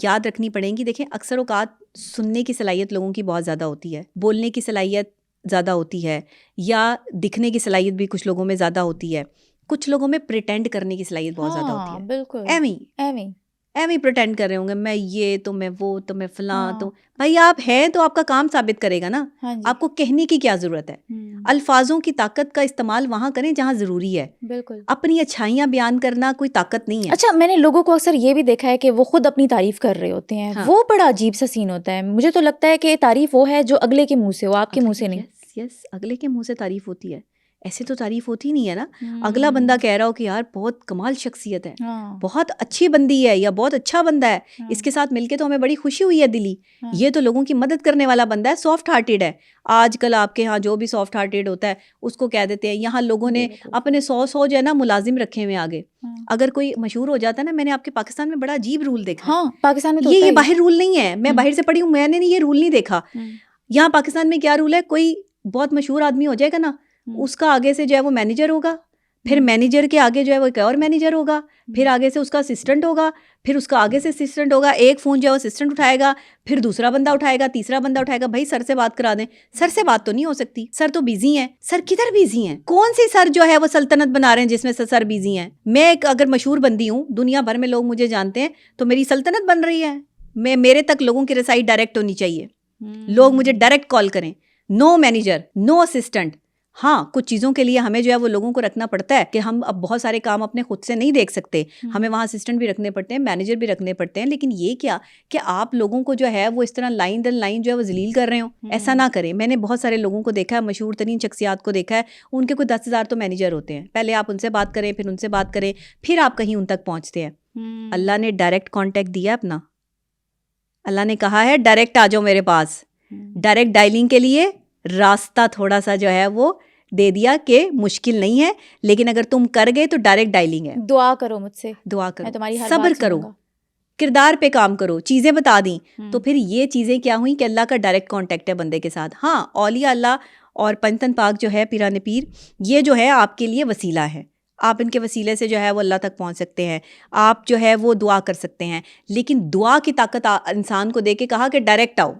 یاد رکھنی پڑیں گی. دیکھیں اکثر اوقات سننے کی صلاحیت لوگوں کی بہت زیادہ ہوتی ہے, بولنے کی صلاحیت زیادہ ہوتی ہے, یا دکھنے کی صلاحیت بھی کچھ لوگوں میں زیادہ ہوتی ہے. کچھ لوگوں میں پریٹینڈ کرنے کی صلاحیت بہت زیادہ ہوتی ہے. بالکل ایویں پریٹینڈ کر رہے ہوں گے, میں یہ تو میں وہ تو میں فلاں تو. بھائی آپ ہیں تو آپ کا کام ثابت کرے گا نا, آپ کو کہنے کی کیا ضرورت ہے. الفاظوں کی طاقت کا استعمال وہاں کریں جہاں ضروری ہے. بالکل, اپنی اچھائیاں بیان کرنا کوئی طاقت نہیں ہے. اچھا, میں نے لوگوں کو اکثر یہ بھی دیکھا ہے کہ وہ خود اپنی تعریف کر رہے ہوتے ہیں, وہ بڑا عجیب سا سین ہوتا ہے. مجھے تو لگتا ہے کہ تعریف وہ ہے جو اگلے کے منہ سے ہو, آپ کے منہ سے نہیں. یس, اگلے کے منہ سے تعریف ہوتی ہے, ایسے تو تعریف ہوتی نہیں ہے نا. اگلا بندہ کہہ رہا ہو کہ یار بہت کمال شخصیت ہے, بہت اچھی بندی ہے, یا بہت اچھا بندہ ہے, اس کے ساتھ مل کے تو ہمیں بڑی خوشی ہوئی ہے دلی, یہ تو لوگوں کی مدد کرنے والا بندہ ہے, سافٹ ہارٹیڈ ہے. آج کل آپ کے ہاں جو بھی سافٹ ہارٹیڈ ہوتا ہے اس کو کہہ دیتے ہیں. یہاں لوگوں نے اپنے 100 جو ہے نا ملازم رکھے ہوئے آگے. اگر کوئی مشہور ہو جاتا ہے نا, میں نے آپ کے پاکستان میں بڑا عجیب رول دیکھا. ہاں, پاکستان میں یہ باہر رول نہیں ہے, میں باہر سے پڑھی ہوں, میں نے یہ رول نہیں دیکھا. یہاں پاکستان میں کیا رول ہے, کوئی بہت مشہور آدمی ہو جائے گا نا, اس کا آگے سے جو ہے وہ مینیجر ہوگا, پھر مینیجر کے آگے جو ہے وہ ایک اور مینیجر ہوگا, پھر آگے سے اس کا اسسٹنٹ ہوگا, پھر اس کا آگے سے اسسٹنٹ ہوگا. ایک فون جو ہے وہ اسسٹنٹ اٹھائے گا, پھر دوسرا بندہ اٹھائے گا, تیسرا بندہ اٹھائے گا. بھائی سر سے بات کرا دیں. سر سے بات تو نہیں ہو سکتی, سر تو بیزی ہیں. سر کدھر بیزی ہیں؟ کون سی سر جو ہے وہ سلطنت بنا رہے ہیں جس میں سے سر بیزی ہیں؟ میں اگر مشہور بندی ہوں, دنیا بھر میں لوگ مجھے جانتے ہیں, تو میری سلطنت بن رہی ہے. میرے تک لوگوں کی رسائی ڈائریکٹ ہونی چاہیے, لوگ مجھے ڈائریکٹ کال کریں. نو مینیجر, نو اسسٹنٹ. ہاں, کچھ چیزوں کے لیے ہمیں جو ہے وہ لوگوں کو رکھنا پڑتا ہے کہ ہم اب بہت سارے کام اپنے خود سے نہیں دیکھ سکتے, ہمیں وہاں اسسٹنٹ بھی رکھنے پڑتے ہیں, مینیجر بھی رکھنے پڑتے ہیں. لیکن یہ کیا کہ آپ لوگوں کو جو ہے وہ اس طرح لائن در لائن جو ہے وہ ذلیل کر رہے ہوں, ایسا نہ کریں. میں نے بہت سارے لوگوں کو دیکھا ہے, مشہور ترین شخصیات کو دیکھا ہے, ان کے کوئی 10,000 تو مینیجر ہوتے ہیں. پہلے آپ ان سے بات کریں, پھر ان سے بات کریں, پھر آپ کہیں ان تک پہنچتے ہیں. اللہ نے ڈائریکٹ کانٹیکٹ دیا اپنا, اللہ نے کہا ہے ڈائریکٹ آ جاؤ میرے پاس. ڈائریکٹ ڈائلنگ کے لیے راستہ تھوڑا سا جو ہے وہ دے دیا کہ مشکل نہیں ہے, لیکن اگر تم کر گئے تو ڈائریکٹ ڈائلنگ ہے. دعا کرو مجھ سے, دعا کرو, صبر کرو, کردار پہ کام کرو, چیزیں بتا دیں. تو پھر یہ چیزیں کیا ہوئیں کہ اللہ کا ڈائریکٹ کانٹیکٹ ہے بندے کے ساتھ. ہاں, اولیاء اللہ اور پنجتن پاک جو ہے, پیران پیر, یہ جو ہے آپ کے لیے وسیلہ ہے. آپ ان کے وسیلے سے جو ہے وہ اللہ تک پہنچ سکتے ہیں, آپ جو ہے وہ دعا کر سکتے ہیں. لیکن دعا کی طاقت انسان کو دے کے کہا کہ ڈائریکٹ آؤ,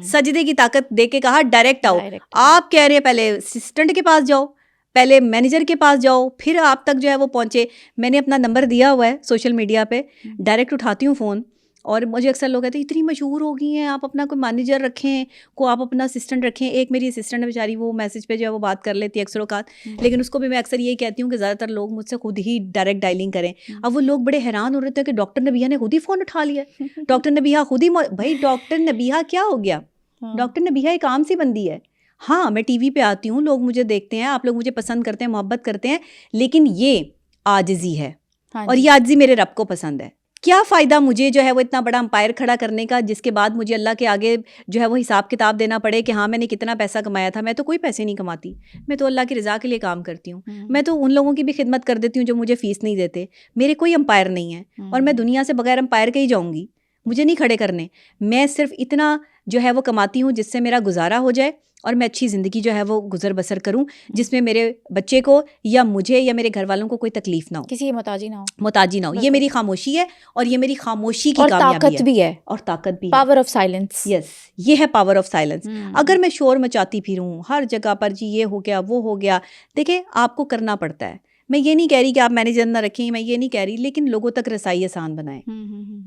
سجدے کی طاقت دے کے کہا ڈائریکٹ آؤ. آپ کہہ رہے ہیں پہلے اسسٹنٹ کے پاس جاؤ, پہلے مینیجر کے پاس جاؤ پھر آپ تک جو ہے وہ پہنچے. میں نے اپنا نمبر دیا ہوا ہے سوشل میڈیا پہ, ڈائریکٹ اٹھاتی ہوں فون, اور مجھے اکثر لوگ کہتے ہیں اتنی مشہور ہو گئی ہیں, آپ اپنا کوئی مینیجر رکھیں, کو آپ اپنا اسسٹنٹ رکھیں. ایک میری اسسٹنٹ ہے بیچاری, وہ میسج پہ جو ہے وہ بات کر لیتی ہے اکثر اوقات, لیکن اس کو بھی میں اکثر یہی کہتی ہوں کہ زیادہ تر لوگ مجھ سے خود ہی ڈائریکٹ ڈائلنگ کریں. اب وہ لوگ بڑے حیران ہو رہے تھے کہ ڈاکٹر نبیہہ نے خود ہی فون اٹھا لیا, ڈاکٹر نبیہہ خود ہی. بھائی ڈاکٹر نبیہہ کیا ہو گیا؟ ڈاکٹر نبیہہ ایک عام سی بندی ہے. ہاں میں ٹی وی پہ آتی ہوں, لوگ مجھے دیکھتے ہیں, آپ لوگ مجھے پسند کرتے ہیں, محبت کرتے ہیں, لیکن یہ عاجزی ہے, اور یہ عاجزی میرے رب کو پسند ہے. کیا فائدہ مجھے جو ہے وہ اتنا بڑا امپائر کھڑا کرنے کا, جس کے بعد مجھے اللہ کے آگے جو ہے وہ حساب کتاب دینا پڑے کہ ہاں میں نے کتنا پیسہ کمایا تھا. میں تو کوئی پیسے نہیں کماتی, میں تو اللہ کی رضا کے لیے کام کرتی ہوں. میں تو ان لوگوں کی بھی خدمت کر دیتی ہوں جو مجھے فیس نہیں دیتے. میرے کوئی امپائر نہیں ہے, اور میں دنیا سے بغیر امپائر کے ہی جاؤں گی, مجھے نہیں کھڑے کرنے. میں صرف اتنا جو ہے وہ کماتی ہوں جس سے میرا گزارا ہو جائے, اور میں اچھی زندگی جو ہے وہ گزر بسر کروں, جس میں میرے بچے کو یا مجھے یا میرے گھر والوں کو کوئی تکلیف نہ ہو, کسی کی محتاجی نہ ہو. یہ میری خاموشی ہے, اور یہ میری خاموشی کی کامیابی بھی ہے, اور طاقت بھی ہے. Power of silence. یس, یہ ہے پاور آف سائلنس. اگر میں شور مچاتی پھروں ہر جگہ پر, جی یہ ہو گیا وہ ہو گیا, دیکھیں آپ کو کرنا پڑتا ہے. میں یہ نہیں کہہ رہی کہ آپ مینیجر نہ رکھیں, میں یہ نہیں کہہ رہی, لیکن لوگوں تک رسائی آسان بنائیں.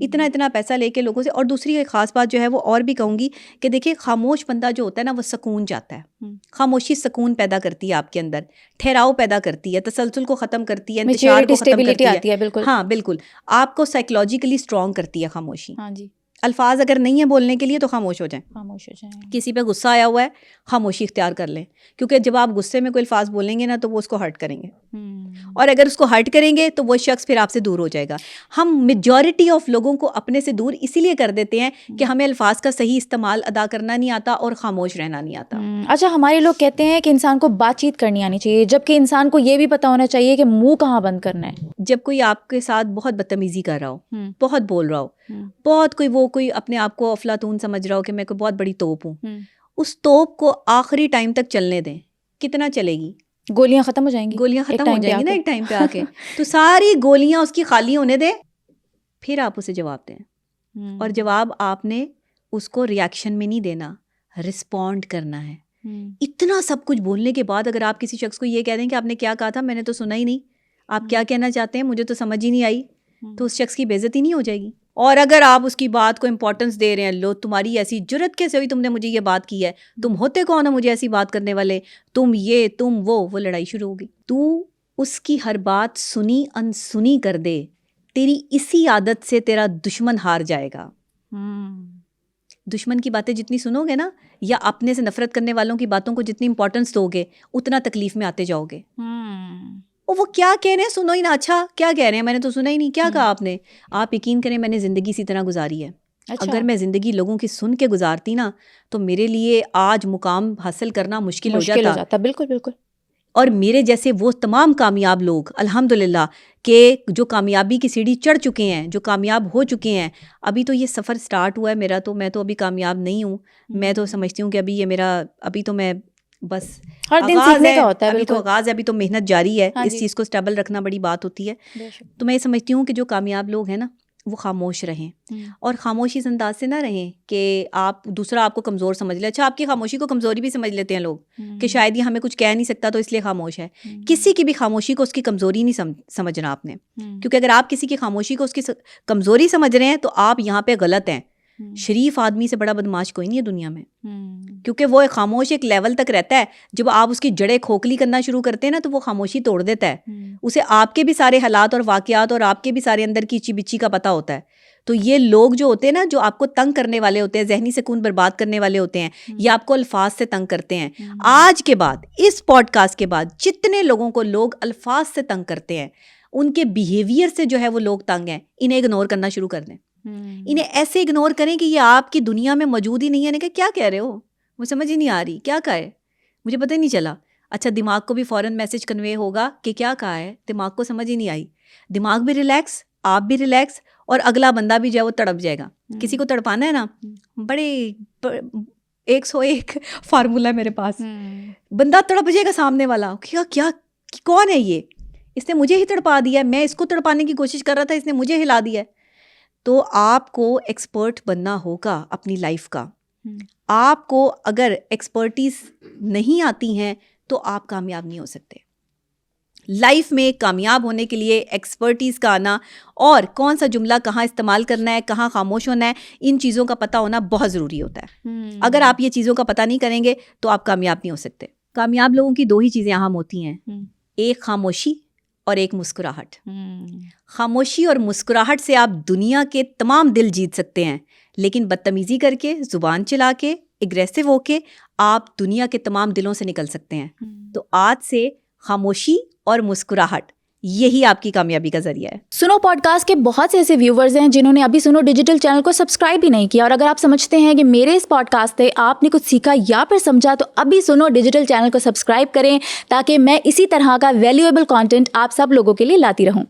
اتنا پیسہ لے کے لوگوں سے. اور دوسری ایک خاص بات جو ہے وہ اور بھی کہوں گی کہ دیکھیں خاموش بندہ جو ہوتا ہے نا وہ سکون چاہتا ہے. خاموشی سکون پیدا کرتی ہے آپ کے اندر, ٹھہراؤ پیدا کرتی ہے, تسلسل کو ختم کرتی ہے, انتشار کو ختم کرتی ہے. بالکل, ہاں بالکل, آپ کو سائیکولوجیکلی اسٹرانگ کرتی ہے خاموشی. ہاں جی. الفاظ اگر نہیں ہیں بولنے کے لیے تو خاموش ہو جائیں. کسی پہ غصہ آیا ہوا ہے, خاموشی اختیار کر لیں, کیونکہ جب آپ غصے میں کوئی الفاظ بولیں گے نا تو وہ اس کو ہرٹ کریں گے, اور اگر اس کو ہرٹ کریں گے تو وہ شخص پھر آپ سے دور ہو جائے گا. ہم میجورٹی آف لوگوں کو اپنے سے دور اسی لیے کر دیتے ہیں کہ ہمیں الفاظ کا صحیح استعمال ادا کرنا نہیں آتا اور خاموش رہنا نہیں آتا. اچھا, ہمارے لوگ کہتے ہیں کہ انسان کو بات چیت کرنی آنی چاہیے, جبکہ انسان کو یہ بھی پتا ہونا چاہیے کہ منہ کہاں بند کرنا ہے. جب کوئی آپ کے ساتھ بہت بدتمیزی کر رہا ہو, بہت بول رہا ہو, بہت کوئی اپنے آپ کو افلاطون سمجھ رہا ہو کہ میں کوئی بہت بڑی توپ ہوں, اس توپ کو آخری ٹائم تک چلنے دیں. کتنا چلے گی؟ گولیاں ختم ہو جائیں گی, گولیاں ختم ہو جائیں گی نا ایک ٹائم پہ آ کے. تو ساری گولیاں اس کی خالی ہونے دیں, پھر آپ اسے جواب دیں. اور جواب آپ نے اس کو ریاکشن میں نہیں دینا, رسپونڈ کرنا ہے. اتنا سب کچھ بولنے کے بعد اگر آپ کسی شخص کو یہ کہہ دیں کہ آپ نے کیا کہا تھا, میں نے تو سنا ہی نہیں, آپ کیا کہنا چاہتے ہیں مجھے تو سمجھ ہی نہیں آئی, تو اس شخص کی بے عزتی نہیں ہو جائے گی؟ اور اگر آپ اس کی بات کو امپورٹنس دے رہے ہیں, لو تمہاری ایسی جرت کیسے ہوئی, تم نے مجھے یہ بات کی ہے, تم ہوتے کون ہو مجھے ایسی بات کرنے والے, تم یہ تم وہ لڑائی شروع ہوگی. تو اس کی ہر بات سنی انسنی کر دے, تیری اسی عادت سے تیرا دشمن ہار جائے گا. دشمن کی باتیں جتنی سنو گے نا, یا اپنے سے نفرت کرنے والوں کی باتوں کو جتنی امپورٹنس دو گے, اتنا تکلیف میں آتے جاؤ گے. وہ کیا کہہ رہے ہیں سنو ہی نا, اچھا کیا کہہ رہے ہیں میں نے تو سنا ہی نہیں, کیا کہا آپ نے. آپ یقین کریں میں نے زندگی اسی طرح گزاری ہے. اگر میں زندگی لوگوں کی سن کے گزارتی نا تو میرے لیے آج مقام حاصل کرنا مشکل ہو جاتا. بالکل بالکل. اور میرے جیسے وہ تمام کامیاب لوگ الحمدللہ کہ جو کامیابی کی سیڑھی چڑھ چکے ہیں, جو کامیاب ہو چکے ہیں. ابھی تو یہ سفر سٹارٹ ہوا ہے میرا, تو میں تو ابھی کامیاب نہیں ہوں. میں تو سمجھتی ہوں کہ ابھی یہ میرا, ابھی تو میں بس ہر دن سیکھنے کا ہوتا ہے. ابھی تو آغاز ہے, ابھی تو محنت جاری ہے. اس چیز کو اسٹیبل رکھنا بڑی بات ہوتی ہے. تو میں یہ سمجھتی ہوں کہ جو کامیاب لوگ ہیں نا وہ خاموش رہیں, اور خاموشی اس انداز سے نہ رہیں کہ آپ دوسرا آپ کو کمزور سمجھ لے. اچھا, آپ کی خاموشی کو کمزوری بھی سمجھ لیتے ہیں لوگ کہ شاید یہ ہمیں کچھ کہہ نہیں سکتا تو اس لیے خاموش ہے. کسی کی بھی خاموشی کو اس کی کمزوری نہیں سمجھنا آپ نے, کیونکہ اگر آپ کسی کی خاموشی کو اس کی کمزوری سمجھ رہے ہیں تو آپ یہاں پہ غلط ہیں. شریف آدمی سے بڑا بدماش کوئی نہیں ہے دنیا میں, کیونکہ وہ خاموش ایک لیول تک رہتا ہے. جب آپ اس کی جڑیں کھوکھلی کرنا شروع کرتے ہیں نا تو وہ خاموشی توڑ دیتا ہے. اسے آپ کے بھی سارے حالات اور واقعات اور آپ کے بھی سارے اندر کی بچی کا پتہ ہوتا ہے. تو یہ لوگ جو ہوتے ہیں نا, جو آپ کو تنگ کرنے والے ہوتے ہیں, ذہنی سکون برباد کرنے والے ہوتے ہیں, یا آپ کو الفاظ سے تنگ کرتے ہیں, آج کے بعد اس پوڈ کاسٹ کے بعد جتنے لوگوں کو لوگ الفاظ سے تنگ کرتے ہیں, ان کے بیہیویئر سے جو ہے وہ لوگ تنگ ہیں, انہیں اگنور کرنا شروع کر دیں. انہیں ایسے اگنور کریں کہ یہ آپ کی دنیا میں موجود ہی نہیں ہے. کہ کیا کہہ رہے ہو, مجھے سمجھ ہی نہیں آ رہی, کیا کہا ہے, مجھے پتہ ہی نہیں چلا. اچھا, دماغ کو بھی فوراً میسج کنوے ہوگا کہ کیا کہا ہے, دماغ کو سمجھ ہی نہیں آئی. دماغ بھی ریلیکس, آپ بھی ریلیکس, اور اگلا بندہ بھی جو ہے وہ تڑپ جائے گا. کسی کو تڑپانا ہے نا, بڑے 101 فارمولہ ہے میرے پاس. بندہ تڑپ جائے گا سامنے والا, کیا کون ہے یہ, اس نے مجھے ہی تڑپا دیا ہے, میں اس کو تڑپانے کی کوشش کر رہا تھا, اس نے مجھے ہلا دیا ہے. تو آپ کو ایکسپرٹ بننا ہوگا اپنی لائف کا. آپ کو اگر ایکسپرٹیز نہیں آتی ہیں تو آپ کامیاب نہیں ہو سکتے. لائف میں کامیاب ہونے کے لیے ایکسپرٹیز کا آنا اور کون سا جملہ کہاں استعمال کرنا ہے, کہاں خاموش ہونا ہے, ان چیزوں کا پتہ ہونا بہت ضروری ہوتا ہے. اگر آپ یہ چیزوں کا پتہ نہیں کریں گے تو آپ کامیاب نہیں ہو سکتے. کامیاب لوگوں کی 2 ہی چیزیں اہم ہوتی ہیں, ایک خاموشی اور ایک مسکراہٹ. خاموشی اور مسکراہٹ سے آپ دنیا کے تمام دل جیت سکتے ہیں, لیکن بدتمیزی کر کے, زبان چلا کے, اگریسو ہو کے آپ دنیا کے تمام دلوں سے نکل سکتے ہیں. تو آج سے خاموشی اور مسکراہٹ یہی آپ کی کامیابی کا ذریعہ ہے. سنو پوڈ کاسٹ کے بہت سے ایسے ویورز ہیں جنہوں نے ابھی سنو ڈیجیٹل چینل کو سبسکرائب بھی نہیں کیا, اور اگر آپ سمجھتے ہیں کہ میرے اس پوڈ کاسٹ سے آپ نے کچھ سیکھا یا پھر سمجھا تو ابھی سنو ڈیجیٹل چینل کو سبسکرائب کریں تاکہ میں اسی طرح کا ویلیویبل کانٹینٹ آپ سب لوگوں کے لیے لاتی رہوں.